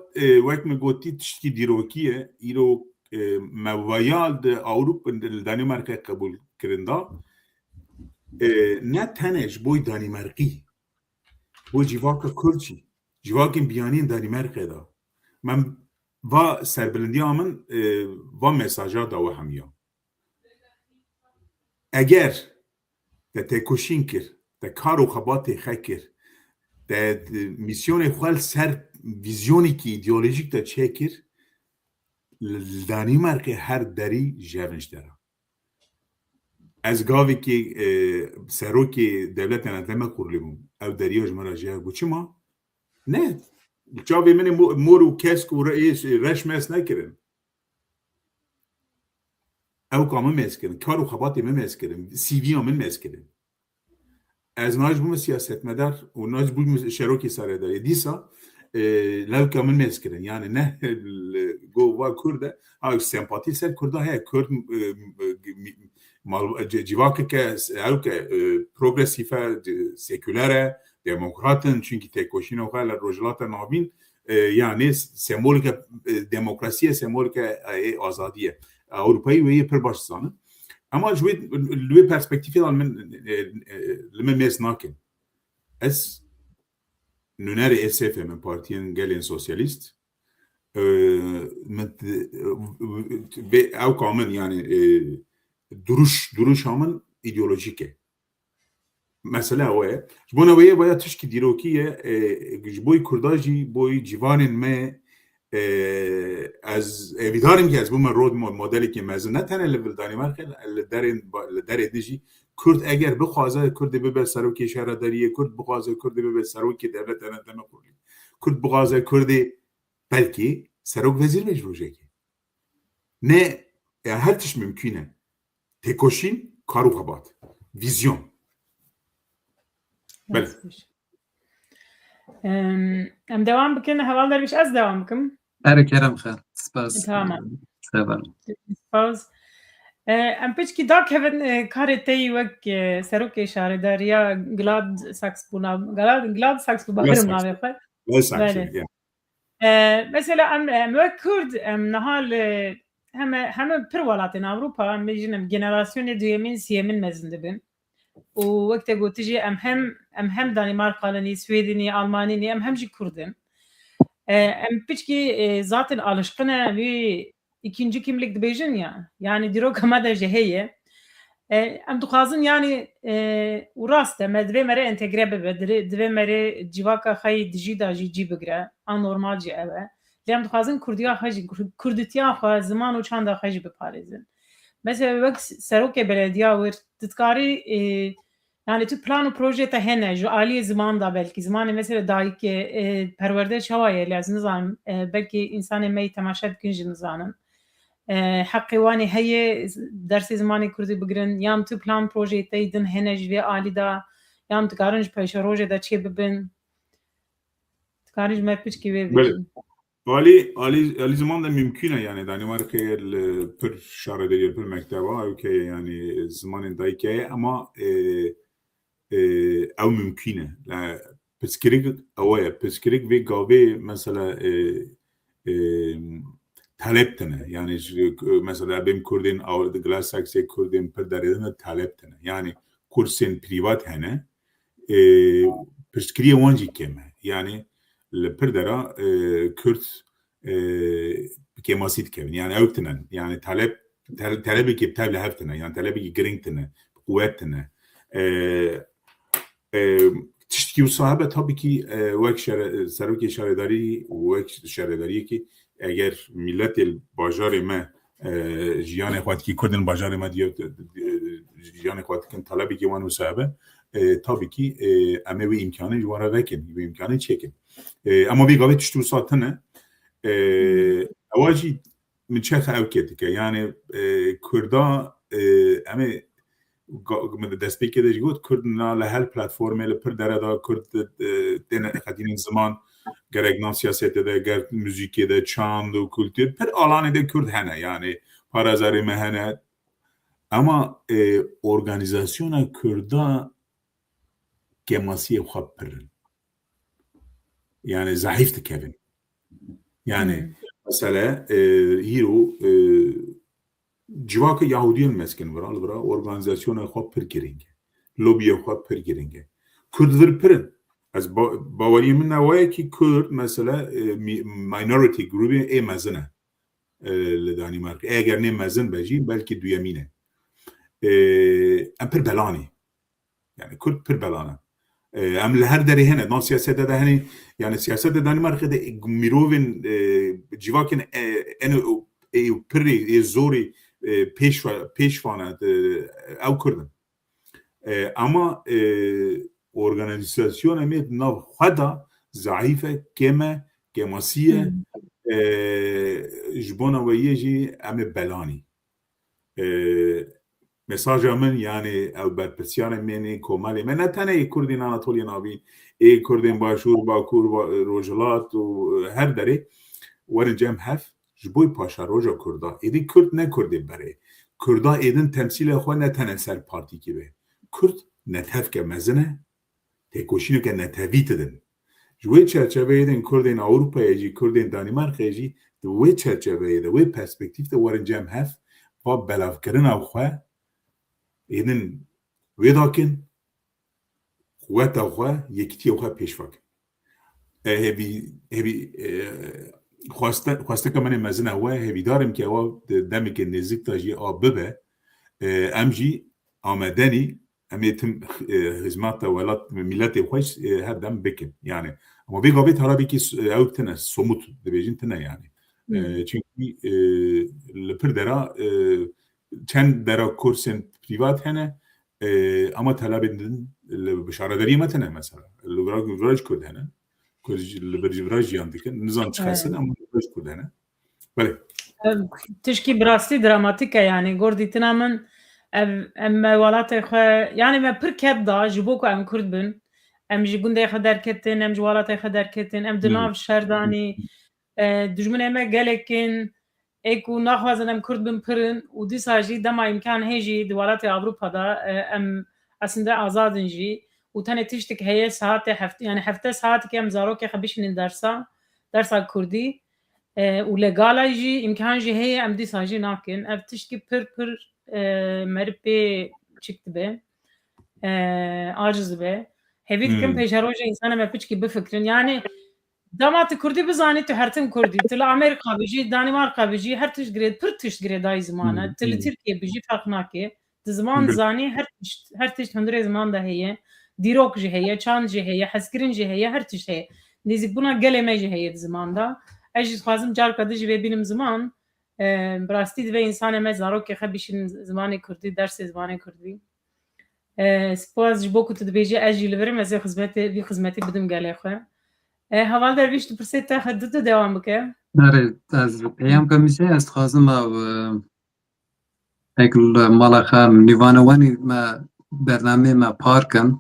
وقت میگوتی تشکی دیروکیه ایرو موایال ده اوروپا دانمارک قبول کرنده نه تنش بوی دانمارکی بوی جیواک کلچی جیواکین بیانین دانمارک دا من و سربلندی آمن و مساجا دا و همیا اگر ده تکوشین کر ده کار و خبات خکر ده میسیون خوال سر ویزیونی که ایدئولوژیک ده چه کر دانمارک هر دری جوانش داره از گاوی که سروک دولت نظامه کرلیم او دریاج مراجعه گوچی ما نه جاوی من مور و کسک و رشمس نکرن او کامل مسکرن کار و خباتی من مسکرن سیوی من مسکرن از ناج بوم سیاست مدار و ناج بوم شروکی شاredarî دیسا لو کامل مسکرن yani نه گو و کرده او سمپاتی سر کرده های کرد civaky که او که progresife sekülere demokratın çünkü tekoşin o kadar rojlata navin yani sembolik demokrasiye sembolik azadiye Avrupa'yı ve per başsanı ama lüve perspektifiyle lüme mesnakin es nüneri SFM partiyen gelen sosyalist ve ev kamen yani duruş hamın ideolojike mesela o buna ve bayağı tişki dirokiye boy kurdaji boy civanın me از evidarım ki az bu rol modeli ki mezun ne tane level Danimark derin diji Kürt eğer bixwaze Kürt be seroki şaredarî Kürt bixwaze Kürt be seroki devlet yönetimi kurulu Kürt bixwaze Kürt belki serok vezir mecburiyeti ne yani her tiş mümküne Tekoşin karu kabat. Vizyon. Bele. Em devam bikin heval derviş az devam bikim. Her kerem xer. Spas. Tamam. Sever. Spas. Em pişki da kevin kareteyi wek serokê şaredariya Gilad Saks buna Gilad Saks bu bakirim navê xwe. Bele. Mesela em wek Kurd em nihal heme pir welatên Ewropa em bêjin em generasyonê duyemîn siyemîn mezin dibin. û wek te gotî jî em hem Danimarkalî, Swêdînî, Almanînî em hem jî Kurd in. Em pişkî zaten alışkın e wî ikinci kimlik dibêjin ya. Yani dîroka me de jî heye. Em dixwazin yani û rast e me divê me re entegre bibe. Divê me re civaka xwe dijî da jî cî bigire. Anormal jî ew e. Lê em dixwazin kurdiya xwe jî kurditiya xwe ziman û çanda xwe jî biparêzin. Mesela wek serokê belediya wir tu dikarî yani tu plan û proje te hene ji aliyê ziman da belkî zimanê mesela dayîkê perwerde çawa ye lê ez nizanim belkî însanên me yî temaşe dikin jî nizanin. Heqê wan ê heye dersê zimanê Kurdî bigirin yan tu plan projeyê te yî din hene ji vê alî da yan dikarin ji pêşerojê de çê bibin. Dikarî ji me pişkî wê bêjin. Ali zaman da mümkün yani Danimarka'ya pır şaredarî pır mekteba okey yani zamanın dayıkaya ama ev mümkün la psikolojik avaya psikolojik ve gavê mesela taleptene yani mesela benim Kurdin avradı Glassax'e Kurdin pır deredine taleptene yani kursin privat hene psikoloji vancı keme yani pır dera Kürt kemasit kevin yani evtinen yani talebi ki tevle heftine yani talebi ki gringtine kuvvetine tiştki sahibi tabii ki vek serveki şaredarî vek şaredarî ki eğer millet el bajarê me jiyanê xwedikî Kurdin bajarê me diye jiyanê xwedikin talebî ki wan sahibi tabii ki em ê wî imkanê ji wan re vekin wî imkanê çêkin ama vê gavê tişt wisa tune ewa jî min çexa ew ketike yani Kurda em ê destpêkê de jî got Kurdina li her platformê li pir dere da Kurd têne xetînên ziman gerek nav siyasetê de gerek müzîkê de çand û kultûr pir alanê de Kurd hene yani parêzerê me hene ama organizasyona Kurda kemasiyê xwe pirin yani zayıf dikevin yani mesela hîro civaka Yahudiyên meskin vira organizasyona xwe pir giring e lobiyê xwe pir giring e Kurd vir pirin ez baweriyê min ne ki Kurd mesela minority grubê ê mezin e li Danimarka eger nê mezin be jî belkî duyemîn e em pir belanî yani Kurd pir belan e em li her derê hene nav siyasetê de hene yani siyasetê Danimarka'da mirovên civakên pirê zorî pêşvane ew Kurdin ama organizasyona me nav xwe da zayıf e keme kemasiye ji bona wê jî em ê belanî mesaja min yani ew berpirsyarên me ê komelê me ne tenê Kurdên Anatoliya navî Kurdên Başûr Bakur Rojhilat û her derê werin cem hev ji bo paşa roja Kurda êdî Kurd ne Kurdê berê Kurda êdin temsîlê xwe ne tene ser partîkî be Kurd netevke mezin e têkoşîneke netevî didin ji wê çerçeveyê de Kurdên Ewropayê jî Kurdên Danimarkayê jî di wê çerçeveyê de wê perspektîv de werin cem hev va belavkirina xwe êdin wê dakin quweta xwe yekîtiyê xwe pêşvakin hevî xwesteka min ê mezin e we hevîdarim ki ewa demekê nêzik da jî a bibe em jî amedenî em ê tim hizmeta welat milletê xwe her dem bikin yani ama vê gavê tarabekî ew tune somut dibêjin tune yani çünkü li pir dera çend dera kursên privat hene ama talebên din li şaredarî me tune mesela li viraj Kurd hene li bir viraj jiyan dikin nizam çıxesin ama viraj Kurd hene belê Tişkî bi rastî dramatik e yani gor dîtina min em welatê xwe yani me pir kep da ji bo ku em Kurd bin. Em ji gundê xwe derketin, em ji welatê xwe derketin, em di nav şerdanî dijminê me gelekin ê ku naxwazin em Kurd bin pirin û dîsa jî dema imkan heye jî di welatê Avrupa'da em aslında azadin jî û tenê tiştek heye saatê yani hefte saateke em zarokê xwe bişînin dersa Kurdî û legala jî imkan jî heye em dîsa jî nakin. Ev tiştî pir merî pê çik dibe aciz dibe. Hevî dikim pêşerojê însanê me piçkî bifikirin yani dema tu Kurdî bizanî tu hertim Kurdî, tu li Amerîka bijî, Danîmarka bijî, her tişt girê pir tişt girê dayî zimana. Tu li Tirkiye bijî feq nake. Di ziman zanî her tişt hundirê ziman da heye. Dîrok jî heye, çand jî heye, hezkirin jî heye, her tişt heye. Nêzîkbûna gelê me jî heye di ziman da. Ez jî dixwazim carka di ji vê bînim ziman bi rastî divê însanê me zarokê xwe bişînin zimanê Kurdî, dersê zimanê Kurdî. Spas ji bo ku tu dibêjî ez jî li virîm ez ê vî xizmetê bidim gelê xwe. Heval dervîş tu pirsê te du dewam bike. Nere ez peyam kamişe ez dixwazim ek li mala xwe nîvanewanî me bernameyê me parkin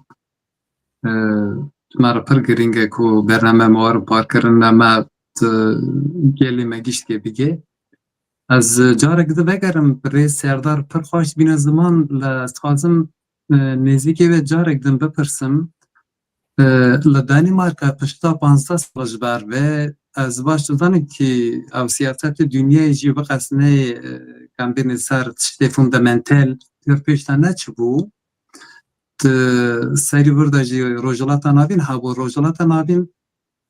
me re pir giring e ku bername me war parkirin me gelê me giştî bige. Ez carek di vegerim rê serdar pir xweş bîne ziman li ez dixwazim nêzîkê ve carek din bipirsim li Danîmarka pişta 15 sal ji ber ve ez baş dizanim ki ev siyasetê dünyayê jî biqesine kembênê ser tiştê fundamental pir pêşta neçibû. Serî vir de jî rojhilata navîn hebû. Rojhilata navîn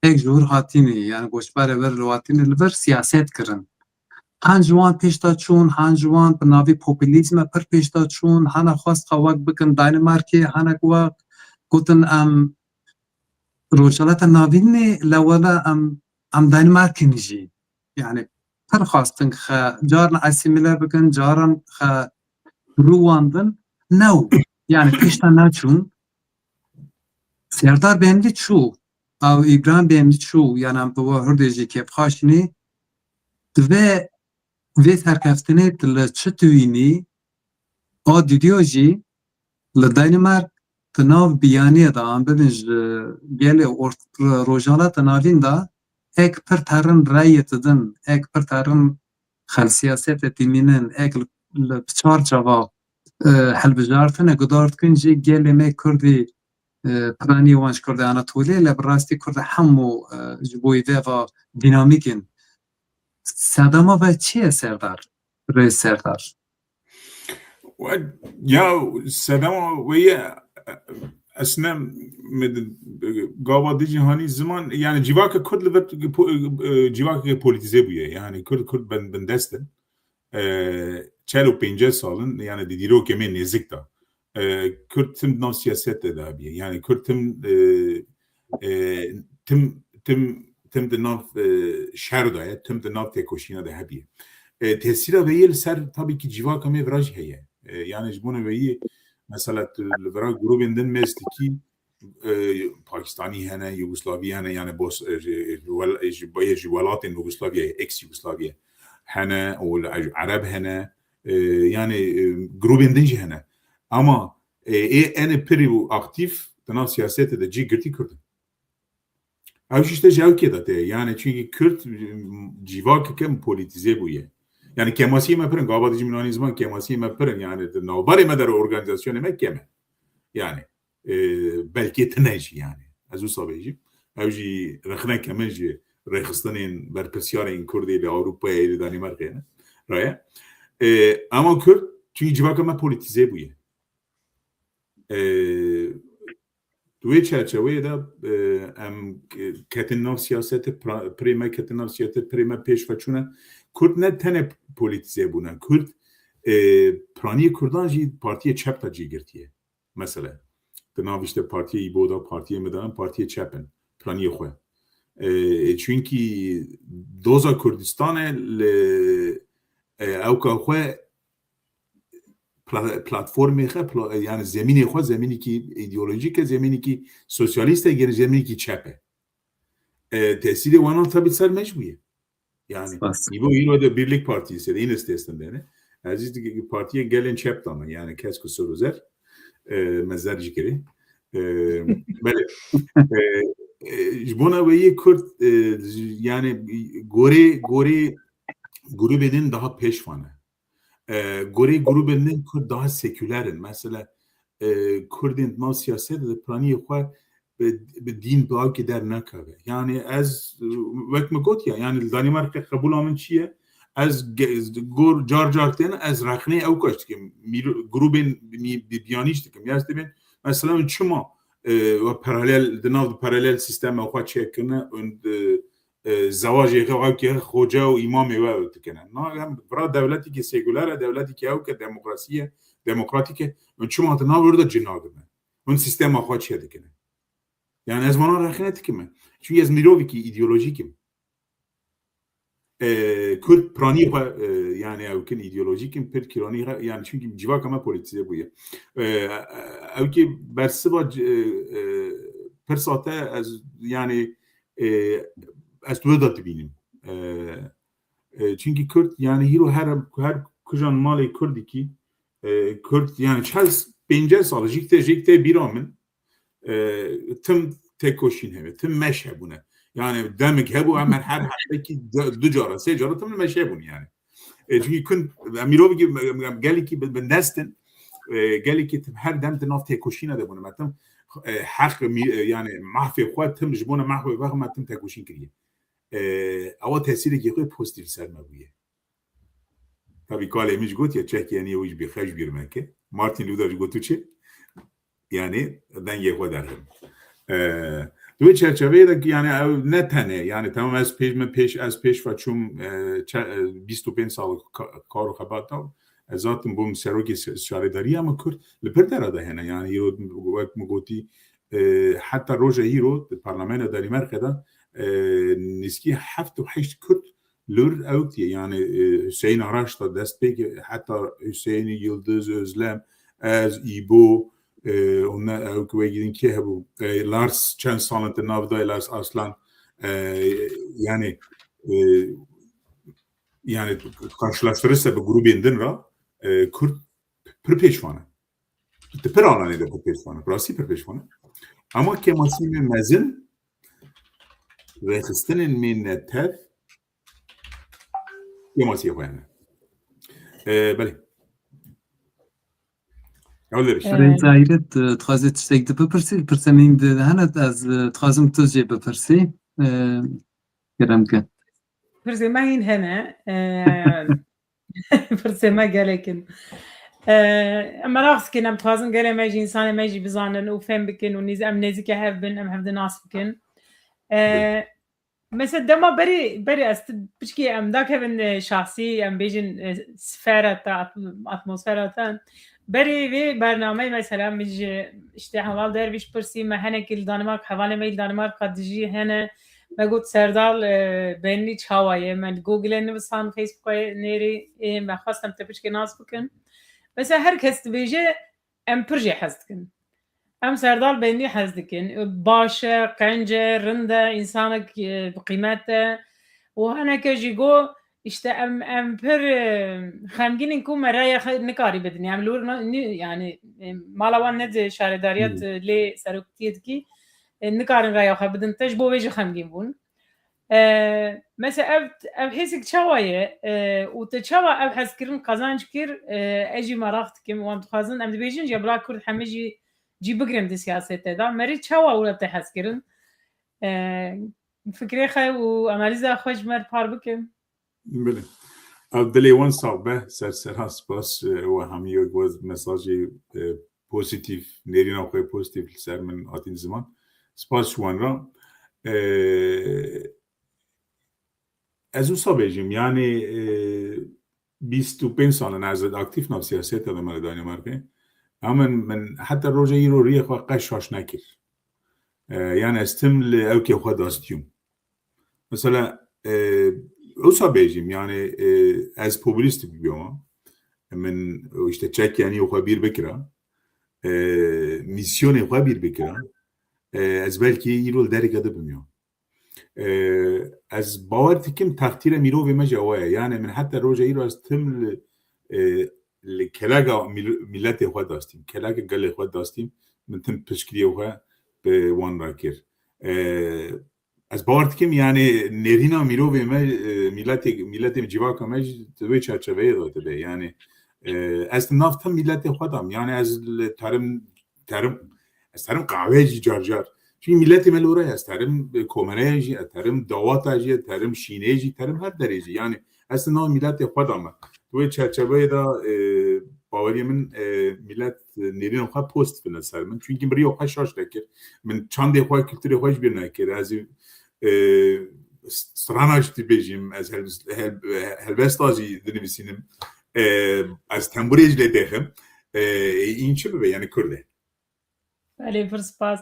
ek ji wir hatînê yani goşberê wir li hatînê li vir siyaset kirin. Han ji wan pêşta çûn, han ji wan bi navî popülîzme pir pêşta çûn, hana xwest xwe wek bikin Danîmarkê, hinek wek gotin em rojhilata navînê lewela em Danîmarkên jî yani pir xwastin xe caran asîmîle bikin, caran xe rûwandin new yani pêşta neçûn. Serdar bêhnî çû, ew İbrahim bêhnî çû yani em bi we hirdê jî kêfxweşînê divê vê serkeftinê tu li çi dibînî a dîdiyo jî li Danîmark di nav biyaniyê da an bibin ji gelê rojhilata navîn da ek pir terin reyê didin, ek pir terin xel siyasetê dîmînin, ek li çarçava hilbijartinê guhdar dikin jî gelê me Kurdî piranî wan ji Kurdê Anatoliyê li bi rastî Kurd hemû ji bo vê va dînamîkên. Sedema ve çi ye Serdar? Rê Serdar. Ya sedema wê aslında gava di cîhanî ziman yani civaka Kurd li vir civaka politize bûye yani Kurd bin destin çel û pênceh salin yani di dîrokê me nêzik da Kurd tim nav siyasetê de hebe yani Kurd tim di nav şer da ye tim di nav têkoşîna de hebe tesîra wê li ser tabii ki civaka me viraj heye yani ji bo wê mesela li vira grubên din mêstikî Pakistanî hene, Yugoslavî hene yani ji welatên Yugoslavyayê, ex-Yugoslavyayê hene û Arab hene yani grubên din jî hene. Ama en pirî û aktif di nav siyasetê de cî girtî Kurd in. Ew jî ji hewkê de tê yani çünkü Kurd civakeke politize bûye. Yani kemasiyê me pirin gava dijî min ziman kemasiyê me pirin yani di navbarê me de organizasyonê me keme. Yani belkê tune jî yani ez wisa bêjim ew jî rexneke min ji rêxistinên berpirsyarên Kurdê li Ewropayê li Danîmarkê ne raya ama Kurd çünkü civaka me politize bûye di wê çerçeveyê de em ketin nav siyasetê pirê me ketin nav siyasetê pirê me pêş veçûne Kurd ne tene politize bûne Kurd piraniyê Kurdan jî partiyê çep da cî girtiye mesela di nav işte partiyê İBO da partiyê me da partiyê çep in piraniyê xwe çünkü doza Kurdistanê li ewka xwe platformê xwe yani zeminê xwe zeminekî îdeolojîk e zeminekî sosyalîst e geri zeminekî çep e tesîrê wan tabii ser me jî bûye yani İBO îro de Birlik Partiyê yine stêstin dene عزیز دیگه پارتیه گلن چپتانه yani kesko soruzer mezarcı kere böyle buna ve Kürt yani Gore grubinin daha peşvanı. Gore grubinin Kürt daha sekülerin. Mesela Kürt'in nav siyaseti de planiye xwe bi din bağ der nekeve. Yani ez vek me got ya yani Danimarka kabul min çiye ez gor car tene ez rakhne ew kaç dikim grubin biyaniş dikim. Yani ben mesela çuma ve paralel sisteme xwe çekine und زواج که که خوجه و امام و تکنن نه هم برای دولتی که سکولاره دولتی که او که دموکراتیکه اون چون ما نه ورده جناگمه اون سیستم آخواد چیه دکنه yani ez bana rahinet kime çünkü ez mirovi ki ideolojik Kürt prani yani evkin ideolojikim per kirani yani çünkü civak ama politize bu ya evki bersiva per sate ez yani ez tu da tibinin çünkü Kürt yani hero her kujan mali Kürdiki Kürt yani çaz pencere salı jikte bir amın tüm tekoşin heve tüm meşe buna yani demek hebu hemen her haftaki ducara secara tüm meşe bunu yani çünkü kun mirovi gibi geliki ben destin geliki her dem de tekoşina da bunu metem hak yani mahfi xwat tüm jbona mahfi vaqma tüm tekoşin kiriye اول تاثیری که خود پوزیتیو سرمایه tabii kalemiz got ya Çekya'nı o iş bir xej girmek ki Martin Luther gotu çi yani ben yekwa derdim bu çerçevede yani ne tane yani tamam az peş façum 25 sal kar xabatam zaten bu seroki şaredarî ama Kürt lepertera da hene yani vakt mu goti hatta roja hero parlamento Danimarka'da نسکی 7 Kürt lür evt yani Hüseyin Araç da destek hatta Hüseyin Yıldız Özlem az İbo onlar evt ve gidin ki bu Lars Chansalan'ın navda Lars Aslan yani karşılaştırırsa bu grubundan ra Kürt per peşvanı per alanı da per peşvanı burası per peşvanı ama kemasın mezin رخصتن منتر یه ماسی خوانه بله اول درش زایرت تخازی تشتیک دو بپرسی پرسمین ده هنت از تخازم توجه بپرسی گرم که پرسیما این هنه پرسیما گلکن اما راست کنم تخازن گله مجی انسان مجی بزانن و فهم بکن و نیز ام نزی که هف بن ام هف دناس بکن مثلا دما بری است بچکی ام دا کبن شخصی ام بیجن سفره تا اتمسفره تا بری وی برنامه مثلا مج işte حوال derviş پرسی مهنه کل دانمارک حواله میل دانمارک قدجی هنه مگوت سردال بینی چاوایه من گوگل نویسان فیسبوک نری ما خواستم تپچکی ناس بکن مثلا هر کس بیجه ام پرجه حزد کن ام سردال بینی حزد کن باشه قنجه رنده انسانك بقيمته وهنا كجيجو işte ام پر خمگین کو مرای نکاری بدنی ام لور yani مالوان ند شارداریت لی سرکتیت کی نکارن رای خو بدن تج بو وجه خمگین بون مثلا ev hesik çavayı و تçava ev heskirin kazanç kir eji maraxt kim wan xazın em dibêjin ya bla Kürt hemeci جی بگریم دی سیاست دا مری چاوا ولا تحسکرن فکری خو و انالیز خوش مر پار بکم بله دلی وان صاحبه سر سپاس و همیو گوز مساجی پوزیتیف نرینا خو پوزیتیف سر من آتین زمان سپاس شوان را از او صاحبجیم yani 25 سال نزد اکتیف نو سیاست دا مال دانمارک من حتى روجا يرو ريخ وقشاش نكر يعني استمل اوكي خد استيوم مثلا اوسا بيجيم يعني از populist بيوم من işte çek yani خبير بكره ميسيون خبير بكره از belki يرو درجه ده بميو از باور تكم تقدير ميرو في مجاويه يعني من حتى روجا يرو استمل kelaga millete xwe dastîm kelaga gelê xwe dastîm min tim piştgiriyê xwe bi wan rakir ez bawer dikim yani nêrîna mirovê me milletê civaka me ji wê çerçeveyê de dibe yani ez nav tim milletê xwe dam yani ez terim qehweyê jî car car çünkü milletê me li oraya ez terim komereyê jî ez terim dawata jî ez terim şînê jî terim her derê jî yani ez nav milletê xwe dam wê çerçeveyê de baweriyê min millet nêrîna xwe post bine ser min çünkü birî xwe şaş nekir min çandê xwe kültürê xwe ji bir nekir ez strana jî dibêjim ez helbesta jî dinivîsînim ez temburê jî lê dexim în çi bibe yani Kurd e Belê pir spas.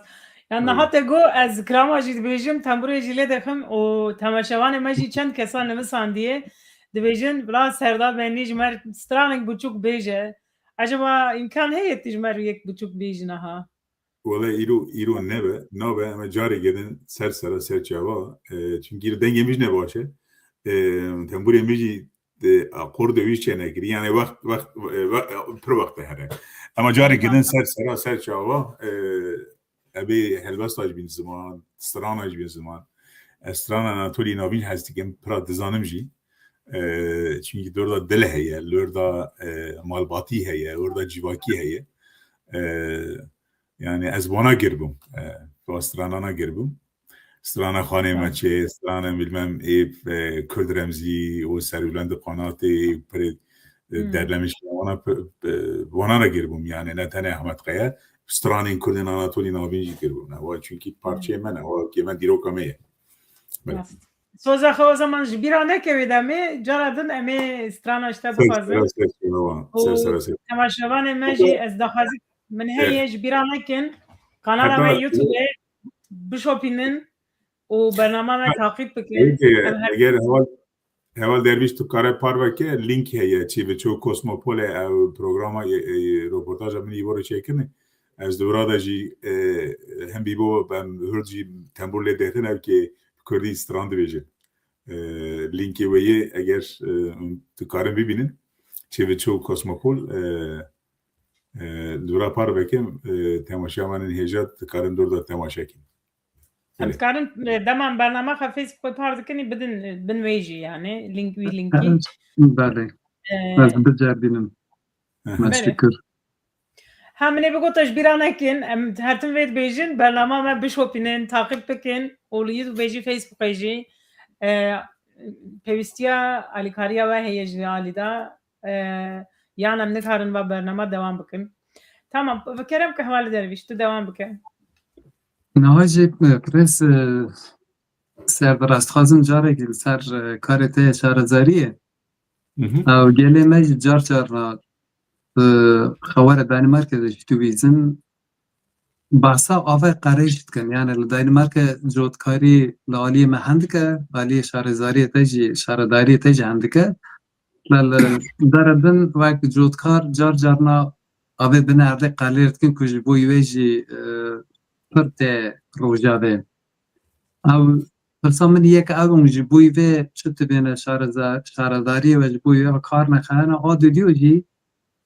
Yani hate got ez kirama jî dibêjim temburê jî lê dixim û temaşevanê me jî çend kesan nivîsandiye dibêjin bila Serdar benî ji me stranek biçûk bêje acaba imkan heye tu ji me yek biçûk bêjî niha Valla îro nebe nabe em carê gedin ser sera ser çava çünkü îro dengê min jî ne baş e temburê min jî akorde wî çê nekirî yani pir wexte here ama carê gedin ser sera ser çava ebê helbesta ji bîn ziman strana ji bîn ziman ez strana Anatolî navîn hez dikim pira dizanim jî çünkü orada dil heye orada malbatî heye orada civakî heye yani ez wana girbim strana girbim strana xanê me çê strana bilmem êv Kurd remzî û serûlend qanatê pir derlemiş wana girbim yani ne tenê Ehmedqeye stranên Kurdên Anatolî navîn jî girbim ne çünkü parçeyê me ne wa me dîroka me ye Soza xwe o zaman ji bîra nekevê demê cara din em ê strana ji te bixwazin temaşevanê me jî ez daxwazim min heye ji bîra nekin kanala me YouTubeê bişopînin û bername me taqîb bikin eger heval dervîş tu kare par veke link heye çîveçû Kosmopolê ew programa reportaja min îvora çêkirine ez dewra de jî hem bîbo em hir jî tembûr lê dextin ew kê Kurdî stran dibêje linkê wê eger tu karin bibînin çêveçû Kosmopol dewra par veke temaşavanên hêja dikarin dorda temaşekin em dikarin deman bername xwe Facebookê par dikinî bidin bin wê jî yani link wî linkî belê ez bicerdînim teşekkür hem min ê bigota ji bîra nekin em her tim vê dibêjin bernama me bişopînin taqîb bikin û li YouTubeê jî Facebookê jî pêwîstiya alîkariya we heye ji alî de yan em nikarin ve bernama devam bikin tamam kerem ki hevalê dervîş tu devam bike niha jî pres serbirast carekî li ser karê te şaredarî ew gelê me jî car car xewara Danimarkê de jî tu bîzin bahsa ava qerê jî dikin yani li Danimarkê cotkarî li aliyê me hem dike aliyê şaredariyê te jî şaredariyê te jî hem dike li dere din wek cotkar car carna avê bine erdê qelêr dikin ku ji bo wê jî pir tê rojavê ew pirsa min yek ew ji bo wê çi dibêne şaredariyê ve ji bo wê kar nexeyane a didiyo jî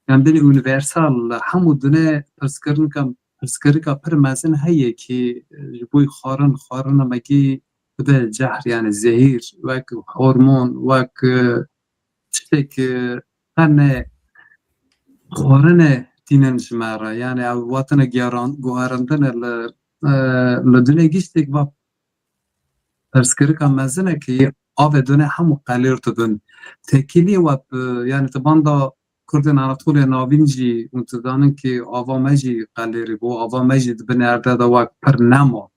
yani bir universal hemû dinê pirsgirika pir mezin heye ki ji bo xwarina mekî bibe cehr yani zehîr wek hormon wek tiştek hene xwarinê tînin ji me re yani ew watine guherandine li dinê giştek ve pirsgirika mezinekî avê dinê hemû qelêr dibin tekîlî we yani ti banda Kurdên Anatolya navîn jî û tu zanin ki ava me jî qelêrî bû ava me jî dibin erde de wek pir nema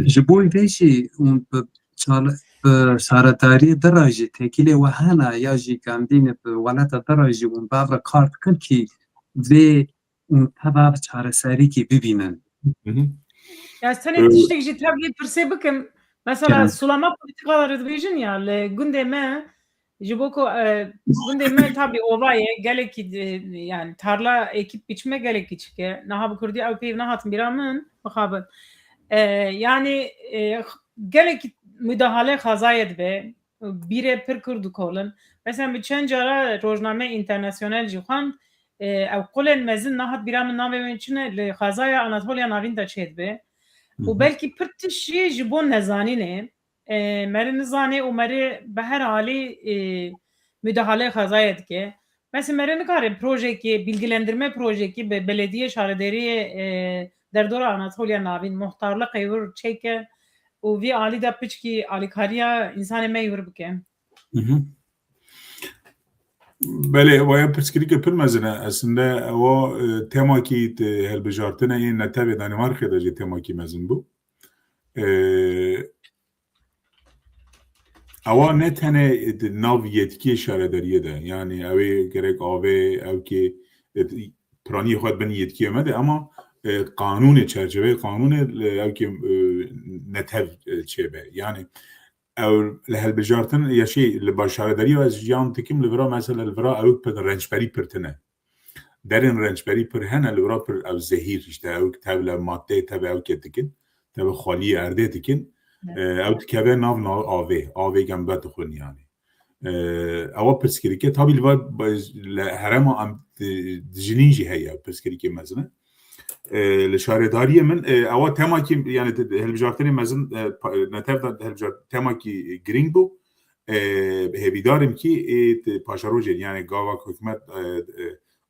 ji bo vê jî bi şaredariyê dira jî tekîlê we hene ya jî kendînê bi welata dira jî û bev re kar dikin ki vê û te bev çareserîkî bibînin ya tenê tiştek jî tevlî pirsê bikim mesela sulama politikaları dibêjin ya li gundê me ji bo ku gundê me tabî ova ye gelekî yani tarla ekip biçme gelekî çike niha bi Kurdî ew pêv nehatin bîra min mixabin yani gelekî müdahale xezayê dibe bire pir Kurd kolin. Mesela bir çend cara rojname internasyonel jî xwand ew qulên mezin nahat bîra min navê min çi ne li xwezaya Anatolya navîn de çêdibe û belkî pir tişt jî ji bo nezanînê merê nizanê û merê bi her halî müdahale xwezayê dike. Mesela merê nikare projeyekê bilgilendirme projekî bi belediye şaredarîyê derdora Anatolya navîn muhtarlıqê wir çêke û vî alî de piçkî alîkariya însanê me wir bike. Bele vaya pirsgirîkê pir mezin e aslında o temakî helbijartina yên netewê Danimarkê de jî temakî mezin bû. Ewa ne tenê nav yetkiyê şaredariyê de yani ew ê gerek avê ew kê piraniyê xwe bin yetkiye me de ama kanûnê çerçeveyê kanûnê ew kê netev çêbe yani ew li helbijartin ya li şaredarî ez jiyan dikim li vira mesela li vira ew pir rençberî pir tune derên rençberî pir hene li vira pir ew zehîr işte ew tev li maddeyê tev ew kê dikin tev xaliyê erdê dikin ew dikeve nav avê gem ve dixwin yani ewa pirsgirêkê tabii li herêma em dijînîn jî heye pirsgirêkê mezin e li şaredariyê min ewa temakî yani hilbijartinê mezin netev da temakî girîng bû hêvîdarim kî paşarojê yani gava hikûmet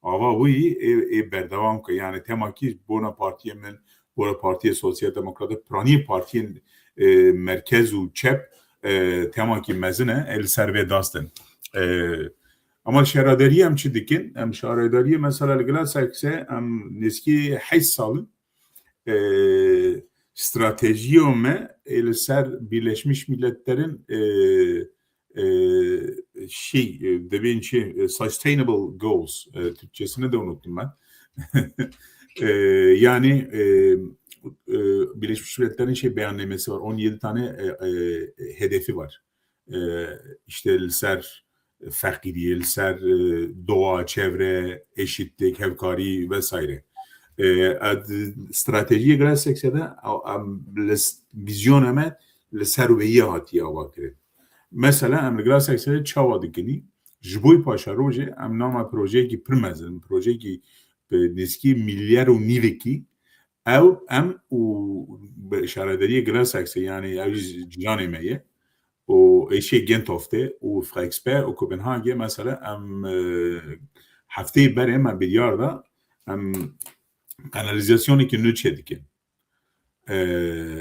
ava wî ê berdewam ke yani temakî bona partiyê min bona Partiya Sosyal Demokratîk piraniyê partiyên merkez û çep temakî mezin e li ser vê dastin ama şaredariyê em çi dikin em şaredariyê mesela li gila sekse em nêskî 8 salin stratejiya me li ser Birleşmiş Milletler'in dibin çi sustainable goals Türkçesini de unuttum ben yani Birleşmiş Milletler'in beyannamesi var 17 tane hedefi var işte li ser fakiriye, li ser doğa, çevre, eşitlik, hevkarî vesaire stratejiye göre seksede vizyon me li ser wêyî hatiye ava kirin mesela em li gila seksede çawa dikinî ji bo paşarojê em nama projeyekî pir mezin projeyekî nêskî milyar û nîvekî ew em û şaredariyê gila sekse yani ew ciyanê me ye û êşê Gentoftê û Frederiksberg û Kopenhagê mesela em hefteyê berê me biryar da em kanalizasyonekî nû çêdikin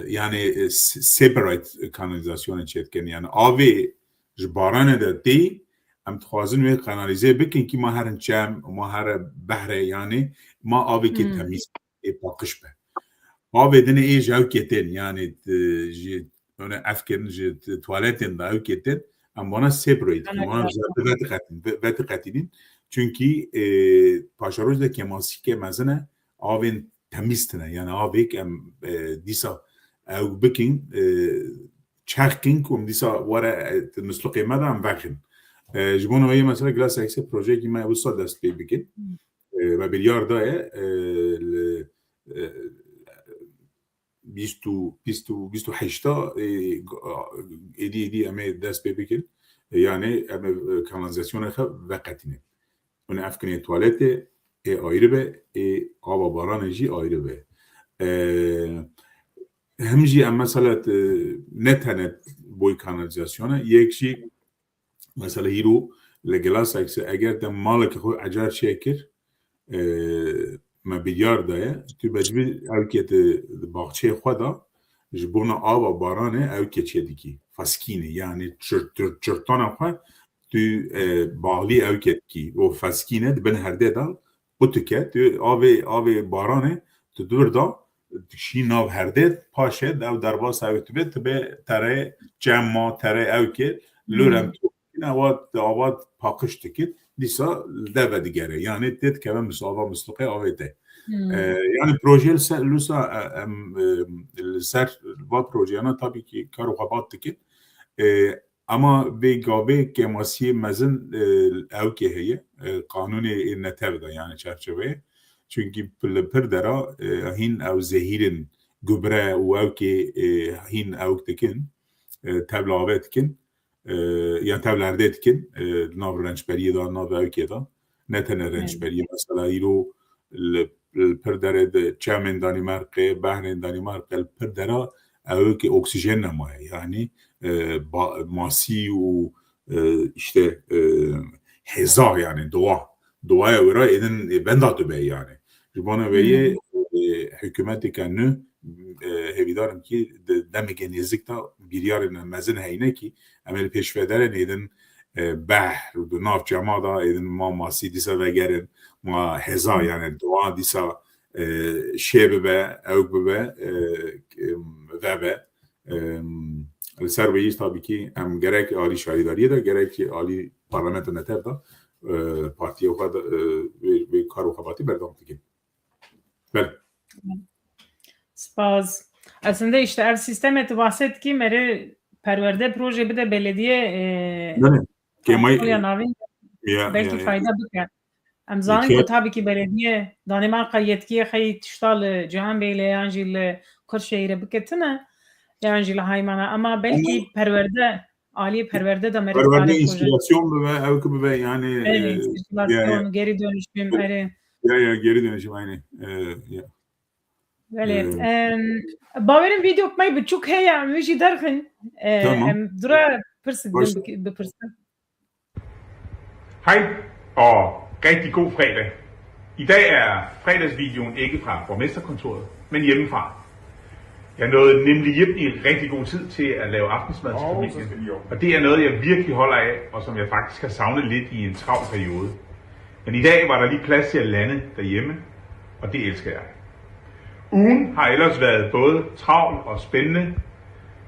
yani separate kanalizasyonê çêdikin yani avê ji baranê de tê em dixwazin wê kanalîze bikin kî ma herin çem ma here behrê yani ma avekî temiz ê paqij be avê dinê ê ji ew ketên yani ji ev kirin ji tuwaletên de ew ketin em wana separate dikin wana vediqetînin çünkü paşaroj de kemasîkê mezin e avên temiz tune yani avêk em dîsa ew bikin çexkin ku em dîsa were misluqê me de em vexin ji bo wê mesela gila sekse projeyekî me wisa dest pê bikin ve biryar daye bîst û heşta êdî em ê dest pê bikin yani em kanalizasyona xwe veqetînin onu ev kinê tuwaletê ayrı be ava baranê jî ayrı be hem jî em mesela ne tene boy kanalizasyona yek jî mesela hîro li gila sekse eger de malekê xwe ecar çêkir me biryar daye tu becibî ew kete baxçeyê xwe da ji bona ava baranê ew kê çêdikî feskînê yani çirtana xwe tu bağlî ew ketî o feskîne dibin herdê da bûtike tu avê baranê tu dur da şî nav herdê paşê ew derbasa ew tube tibe terê çemma terê ew kê lûrem ava paqij dikin dîsa deve digere yani tê dikeve ava misluqê avê te yani proje lûsa em li ser va projeyana tabii ki kar û xebat dikin ama vê gavê kemasiyê mezin ew kê heye kanûnê netev de yani çerçeveyê çünkü li pir dera hîn ew zehîrin gübre û ew kê hîn ew dikin tev li avê dikin yani tevlerde etkin nav rençberiye da nav evke da ne tane rençberiye mesela ilo perdere de çemen Danimarka bahrin Danimarka perdera evke oksijen nemaya yani masi u işte heza yani doğaya göre edin bendatı bey yani bana beye hükümeti kendi hevidarım ki demek nezik da bir yarın mezin heyne ki emel peşvedere nedin behr u nav cemada edin ma masi disa ve gerin ma heza yani doğa disa şebe be ev be ve be serveyi tabii ki hem gerek Ali şaredarî de gerek Ali parlamento neter da partiye o kadar ve karo kabati berdam ki. Bel. Spas. Aslında işte ev sistemeti bahset ki mere perverde proje bir de belediye Kemayı navin ya belki fayda bıkar. Em zanim ku tabii ki belediye Danimarka yetkiye xey tiştal Cihan Bey'le yanjil Kırşehir'e bıketine yanjil haymana ama belki perverde Ali perverde de mere perverde proje. inspirasyon ve evki ve yani Evet, sirkülasyon, geri dönüşüm, ya geri dönüşüm aynı. Böyle. Baverin video yapmayı bir çok heya müjde derken Tamam. dura pırsık bir pırsık. Hej og rigtig god fredag. I dag er fredagsvideoen ikke fra borgmesterkontoret, men hjemmefra. Jeg nåede nemlig hjem i rigtig god tid til at lave aftensmad til familien. Og det er noget, jeg virkelig holder af, og som jeg faktisk har savnet lidt i en travl periode. Men i dag var der lige plads til at lande derhjemme, og det elsker jeg. Ugen har ellers været både travl og spændende.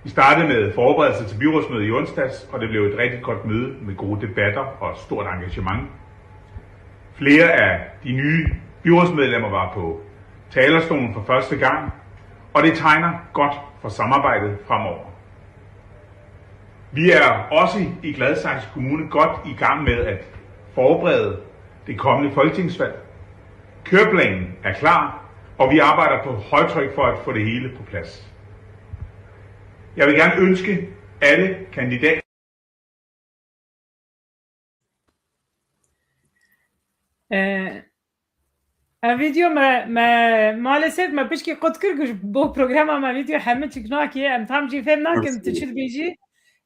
Vi startede med forberedelse til byrådsmødet i onsdags, og det blev et rigtig godt møde med gode debatter og stort engagement. Flere af de nye byrådsmedlemmer var på talerstolen for første gang, og det tegner godt for samarbejdet fremover. Vi er også i Gladsaxe Kommune godt i gang med at forberede det kommende folketingsvalg. Køreplanen er klar, og vi arbejder på højtryk for at få det hele på plads. Jeg vil gerne ønske alle kandidater. Video maalesef ما بشكي قد كرجش بو برنامج ما فيديو حمد تكناكي ام tam cifem nakim tçil beji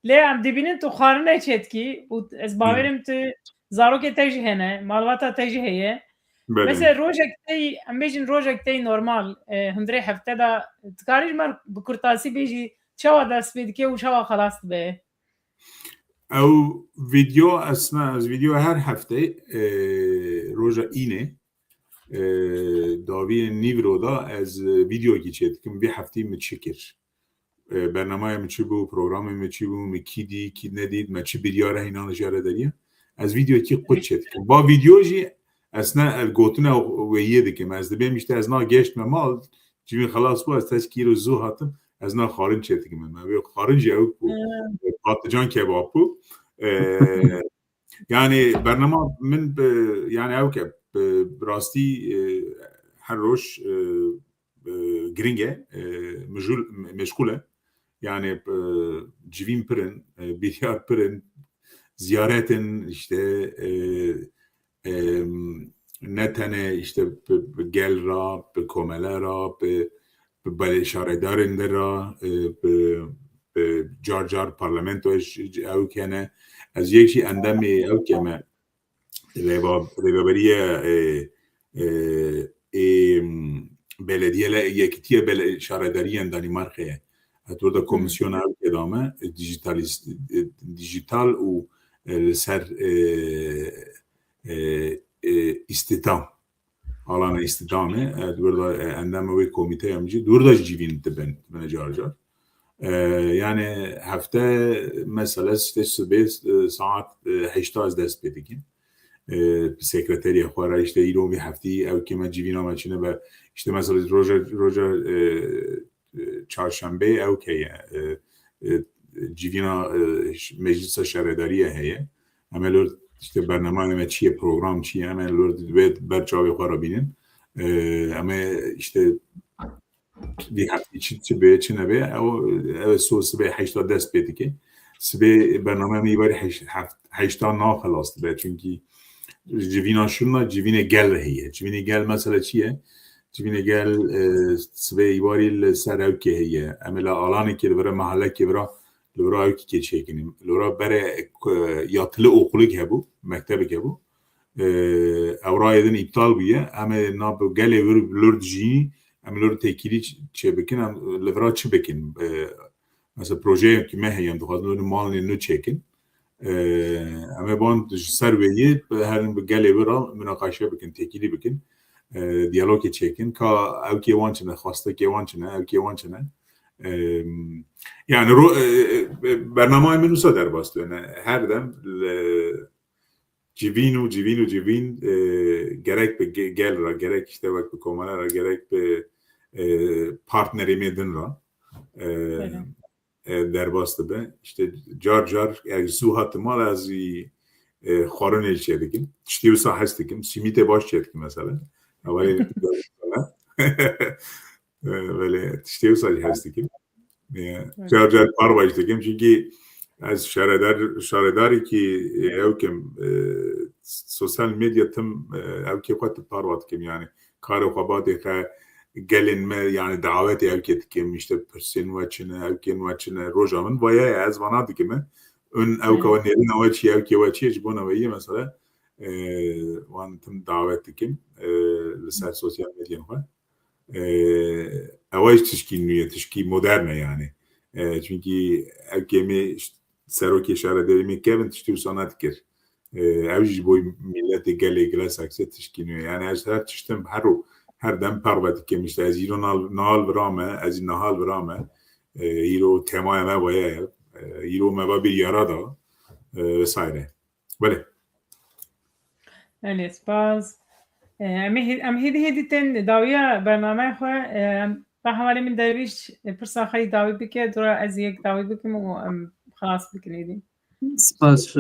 le am dibinin tu kharne chetki u ez baverim tu zarok tej hene malvata tej heye mesela rojek tey am bejin rojek tey normal hundre hafta da tkariş mar bu kurtasi beji çava das vedke u çava khalas be او ویدیو اصلا از ویدیو هر هفته روزا اینه داوی نیورو دا از ویدیو گیچید که bir hafte mi çekir برنامه mi çi bu programı mi çi bu mi kidi ki ne değil mi çi bir yara hinan şaredarî az video ki qoçet ba video ji asna el gotuna ve yedik az de benim işte az na geçme mal çünkü خلاص bu az teskir zu hatım az na xarin çetik men ve xarin cevap bu patlıcan kebabı yani برنامه من yani evke براستی هر روش گرینگه مشغوله yani civim pırın bilyar pırın ziyaretin işte ne tane işte gel ra komele ra be şaredarî ra car parlamento ev kene az yekşi endemi ev keme rêveberiye belediyeler yekitiye şaredarîyên Danimarka'ya hatta komisyona edame dijital û ser istihdam alana istihdamı burada endam ve komite yamcı durda civin ben car yani hafta mesela işte saat 8 dest pedikin sekreteriye xwara işte îro vî heftî ew kême civîna me çîne ve işte mesela roja çarşembe ew heye civîna meclisa şaredarîye heye em lor işte bername me çiye program çiye em lor divê berçavê xwe re bînin em işte vî heftî çi bê çi nebe ew sos bê 8 dest pê dike سبه برنامه میبری هشتان نا خلاص به چونکی جوینا شونا جوین گل هیه جوین گل مثلا چیه جوین گل سبه ایباری سر اوکی هیه املا آلانی که لبرا محله که لورا اوکی که چیکنیم لورا بره یاتل اوقلوک هبو مکتب که بو اورای دن iptal بیه اما ناب گله ور لورد جی اما لورد تکیلی چه بکن لورا چه بکن مثلا پروژه که مه هم دخواد نور مال نو چکن اما باند سرویه هر گله ورا مناقشه بکن تکیلی بکن دیالوگ چکن که او کی وانچنه خواسته کی وانچنه او کی وانچنه yani برنامه منو در باست her dem civin gerek be gel ra gerek işte bak bu komana ra gerek be partnerimi din ra der bastı be işte car yani su hattı mal az xorun elçedikim işte usa hastikim simite baş çetkim mesela havale böyle işte usa hastikim car par baş çetkim çünkü از شارداری که او کم سوشال میدیا تم او که قط پاروات کم یعنی کار و خباتی که گلین ما یعنی دعوت او که کم میشته پرسین و چنه او که و چنه روزامن ویا از وانات کم اون او که ونیرین او چی او که و چی جبونه ویه مثلا وان تم دعوت کم لسر سوشال میدیا خو اواج تشکی مدرنه yani çünkü ev kemi seroki şaredarî mi kevin tiştî sanat kir ev ji boy milleti gelê sakse tişkîniyor yani her tiştim her dem parvet kemi işte ez îro nal virame ez nahal virame îro temaya me vaya îro me va bir yara da vesaire böyle öyle spas em hedi ten dawiya bername xwe به حوالی من درویش پرسا خیلی داوی بکه دورا از یک داوی بکیم و خلاص بکنیدیم سپاس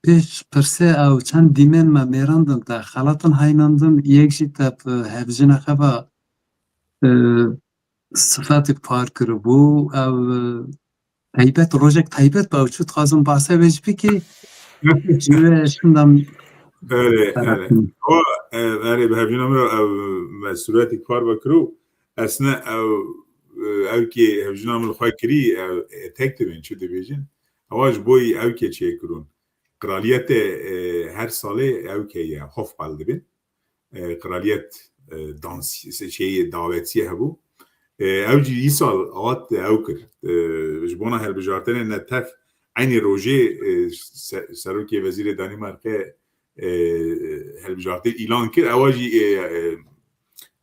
پیش پرسه او چند دیمن ما میراندم تا خلاتن هایناندم یک جی تب هفجن خبا صفات پار کربو او تایبت روژک تایبت با وچود خازم باسه ویج بکی جوه شندم öyle o yani به هفجن امرو مسئولیتی کار بکرو اصلا او که هفجن عمل خواه کری تکتبین چو دیویجن اواج بوی او که چه کرون قرالیت هر ساله او که خوف بالده بین قرالیت دانسی چه دعوتی هبو او جی ای سال اوات او کر جبونا هر بجارتن نتف عینی روژه سروکی وزیر دانمارکه هر بجارتن ایلان کر اواجی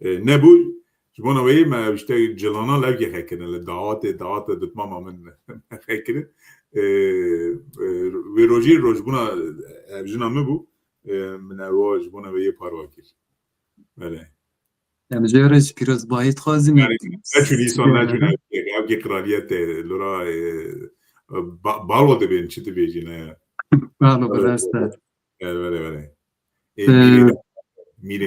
نبود جبونا وی ما işte جلانا لوگی خیکنه لدعوات دتماما من خیکنه و روز بونا جنامه بو من اواج بونا وی پارواکیر بله yani جورج پیروز باید خازم yani نچونی سال نچونه اوکی قرالیت لورا بالو دبین چی دبیجینه بله برسته بله میره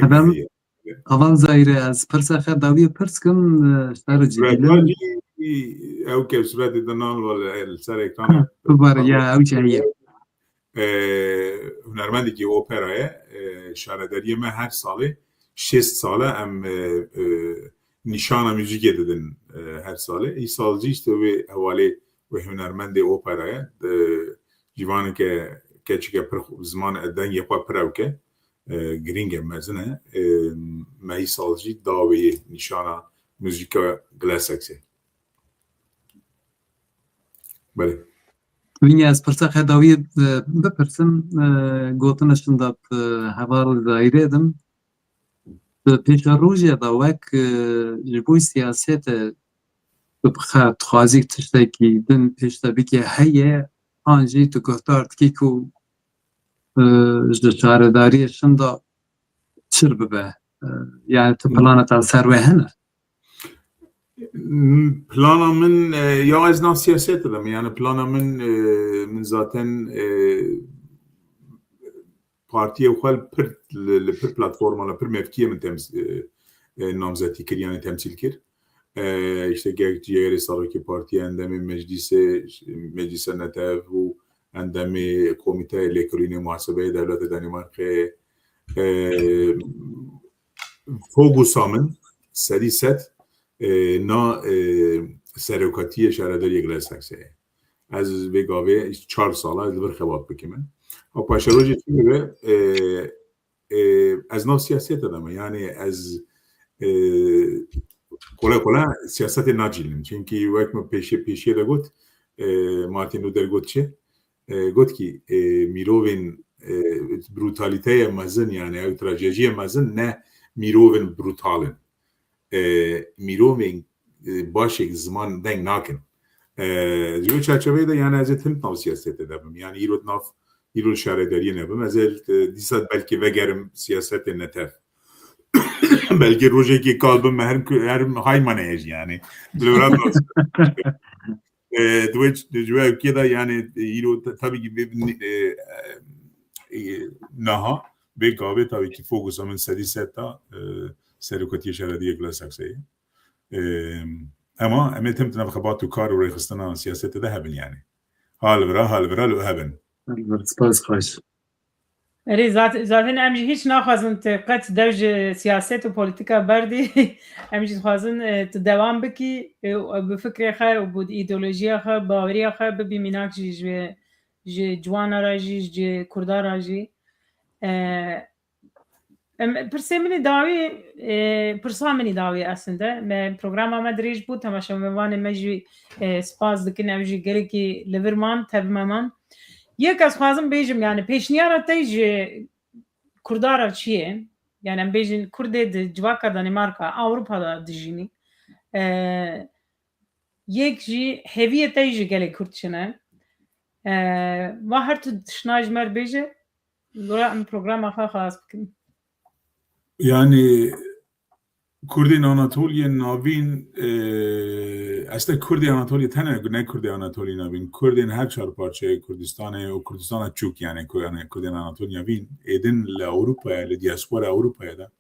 اول زایره از پرسه خد داوی پرس کن شتر جدیدن او که صورت دنال ولی سر اکران بباره یا او جایه هنرمندی که اوپرای شارداری من هر ساله 6 ساله هم نشانه موزیک دادن هر ساله این سال جیست و حوالی و هنرمند اوپرای جوانی که چیکه پر زمان ادن یه پا پراو که گرینگ مزنه مایی سالجی داوی نشانه موزیکا گلاسکسه بله وینی از پرسه خد داوی بپرسم گوتنشون داد حوال زایره دم پیش روژه دا وک جبوی سیاست بخواد خوازی تشتکی دن پیش دا بکی هیه آنجی تو گفتارد که کو شارداری شندا چر ببه yani planı da serve hene plana min ya ez nav siyaset edim yani plana min zaten partiye xwal pir li pir platforma li pir mevkiye min namzetî kir yani temsil kir işte Gerçi Sarıki Parti endemi meclise netev bu endemi komite elektronik muhasebe devlet Danimarka fokusamın Sîyaset na serokatiye şaredarî glesakseye az ve gave 4 sala az bir xebat bikime o paşaroji ve az nav siyaset adamı yani az kola siyasete nacilim çünkü vakme peşe de got Martin Luther got çi got ki mirovin brutaliteye mezin yani ev trajediye mezin ne mirovin brutalin mirovin başek zaman denk nakin bu çerçevede yani az etim nav siyaset edemem yani İro şaredarî nebim ez dîsat belki vegerim siyasete netef belki rojeki kalbim her haymaneyej yani Levrat Dve ki da yani İro tabii ki naha ve gave tabii ki fokusamın Sîyasetta serokatiye şaredarî glesakseye ama emetim tına xebatu kar û rêxistina siyasete de hebin yani halvira lo hebin Spas xweş. Erê zaten em jî hiç naxwazin tu qet dev ji siyaset û polîtika berdî em jî dixwazin tu dewam bikî bi fikrê xwe û bi îdeolojiya xwe baweriya xwe bibî mînak jî ji ciwanan re jî ji Kurdan re jî pirsê min ê dawî pirsa min ê dawî aslında me programa me dirêj bû temaşevanê me jî spas dikin ev jî gelekî li vir man tev me man yek ez xwazim bêjim yani pêşniyara te ji Kurdan re çi ye yani em bêjin Kurdê di civaka Danimarka Ewropada dijînî yek jî hêviyê te jî gelek Kurd çine ve her tu tişna ji me re bêje gora em programa xwe xwelas bikin. yani Kurdên Anatoliye navîn aslında Kurdê Anatoliye tene ne Kurdê Anatoliye navîn Kurdên her çar parçayê Kurdistanê û Kurdistana çûk yani Kurdên Anatoliye navîn êdin li Ewropaya li diaspora Ewropaya da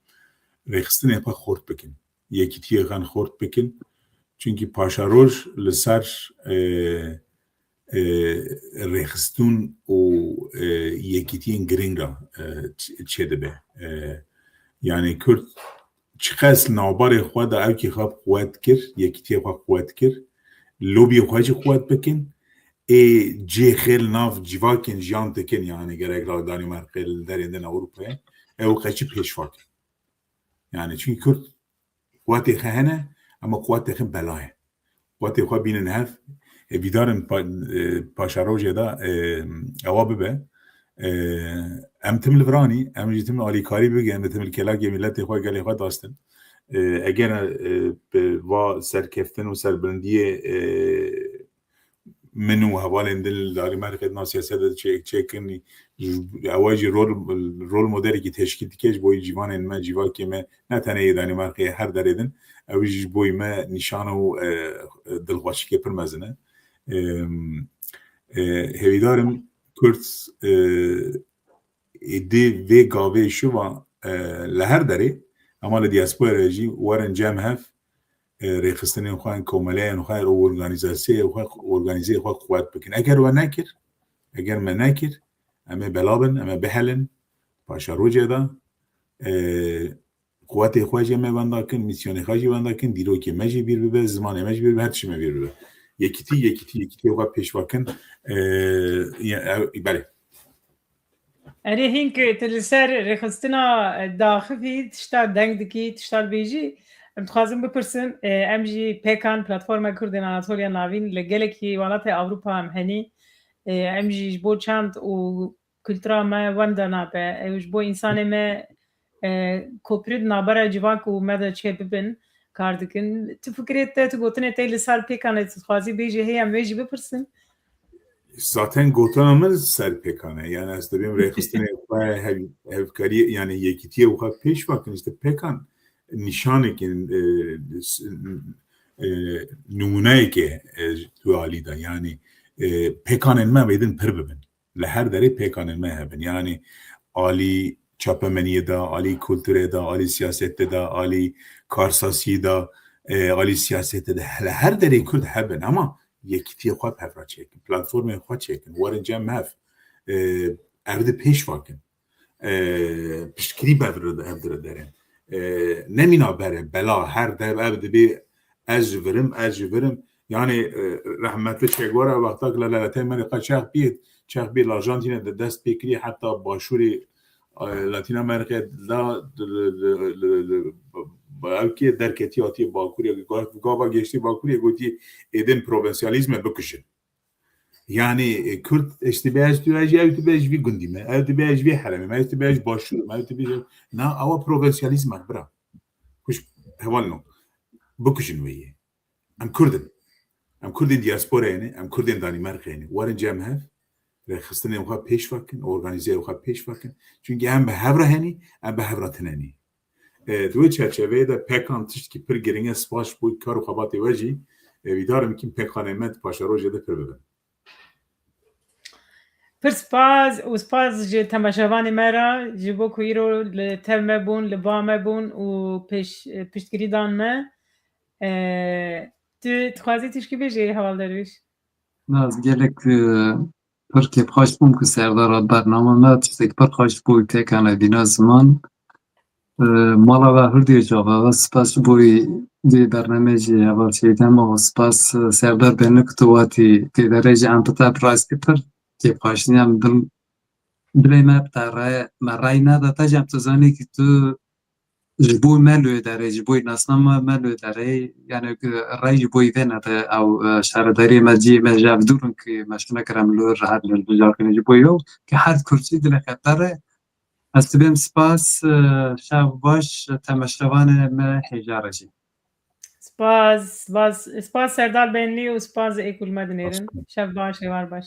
rêxistinê xwe xort bikin yekîtiyê xwe xort bikin çünkü paşaroj li ser rêxistin û yekîtiyên giring re çêdibe yani Kurd çiqas navbarê xwe de ew kî xwe quwet kir yekîtiyê xwe quwet kir lobiyê xwe jî quwet bikin ê cêxêl nav civakên jiyan dikin yani gerek Danimarka li derên din Ewropayê ew qeçî pêşvakin yani çünkü Kurd quwetê xwe hene ama quwetê xwe bela ye quwetê xwe bînin hev vîdarin paşarojê da ewa bibe em tim li viranî em jî tim alîkarî bigin em tim li kelakê milletê xwe gelê xwe dastin eger va serkeftin û serbilindiyê min û hevalên din li Danimarka dina siyasetê çêkin ewa jî rol modelekî teşkîl dike ji bo cîvanên me cîvakê me ne tenê Danimarkayê her derê din ew jî ji bo me nîşan û dilxweşikê pir mezin e hêvîdarim Kurd êdî vê gavê şiva li her derê ama li diaspora jî werin cem hev rêxistinên xwe komeleyên xwe û organîzeyê xwe quwet bikin eger we nekir eger me nekir em ê bela bin em ê bihelin paşarojê da quwetê xwe jî me vendakin mîsyonê xwe jî vendakin dîrokê me jî bîr bibe zimanê me jî bîr bibe her tişî me bîr bibe yekîtiyê xwe pêşvakin belê Erê hîn ku tu li ser rêxistina daxivî tişta deng dikî tişta bêjî em dixwazim bipirsin em jî pêkan platforma Kurdên Anatoliya navîn li gelekî welatê Ewropa em henî em jî ji bo çand û kultura me wenda nabe ew ji bo însanê me kopirid nabera civak û me de çê bibin kar dikin tu fikrê te tu gotinê te li ser pêkanê tu dixwazî bêjî hê em wê jî bipirsin zaten gotanamın serpekane yani aslında benim rêxistinê hevkarî yani yekîtiyê xwe pêşvakin işte pekan nîşanekin numuneyekê tu alî da yani pekanên me wêdin pir bibin li her derê pekanên me hebin yani alî çapemeniyê da alî kulturê da alî siyasetê da alî karsasiyê da عالی سیاست ده هر دری کرد هبن اما یکیتی خواه پفرا چکن پلاتفورم خواه چکن وارن جمع هف ارده پیش واکن پشکری بفرده دارن نمینا بره بلا هر ده ابده بی از ورم yani rahmetli Çegwara vaqta ki lalate Amerika çex bir Arjantin'e de dest pekri hatta başuri Latin Amerika da belki derketi ati Bakuriya gava geçti Bakuriya goti edin provinsiyalizme bakışın. Yani Kürt işte beyaz bir gündime, evde bir haremi, evde beyaz başurum, evde bir na ama provinsiyalizme bırak. Kuş hevalno bakışın veye. Am Kürt'üm. Em Kurdên diasporayê em Kurdên Danîmarkayê warin cem hev rêxistinên xwe pêş vekin organîzeyê xwe pêş vekin çünkü em bi hev re henî em bi hev re tinenî di wê çerçeveyê de pekan tiştî pir giring e spas bû kar û xebatê we jî vîdarim kim pekanê me di paşa rojê de pir bibin. Pir spas û spas ji temaşevanê me re ji bo ku îro li tev me bûn li ba me bûn û piştgirî dan me. Tu dixwazî tişkî bêjî hevalderviş? Az gelek pir kêfxweş bûm ku serdara bername me tiştekî pir xweş bû pêkane bîna ziman mala we hirdê cava ve spas ji bo vê bername jî heval çêdem û spas serdar benê ku tu watî têderê jî em bi te bi rastî pir kêfxweşî em dilê me me ray neda te jî em tu zanî ku tu ji bo me li wê derê ji bo nasnama me li wê derê yani ray ji bo vê nede ew şaredarî me cî me ji ev dûrin ku me ji nekirim li wir rahat hilbijarkinê ji bo ew ki her kurçî dilê xeter e ez dibêm spas şev baş temaşevanê me hêjar e jî. Spas Serdar benlî û spas êkul me dinêrin. Şev baş êvar baş.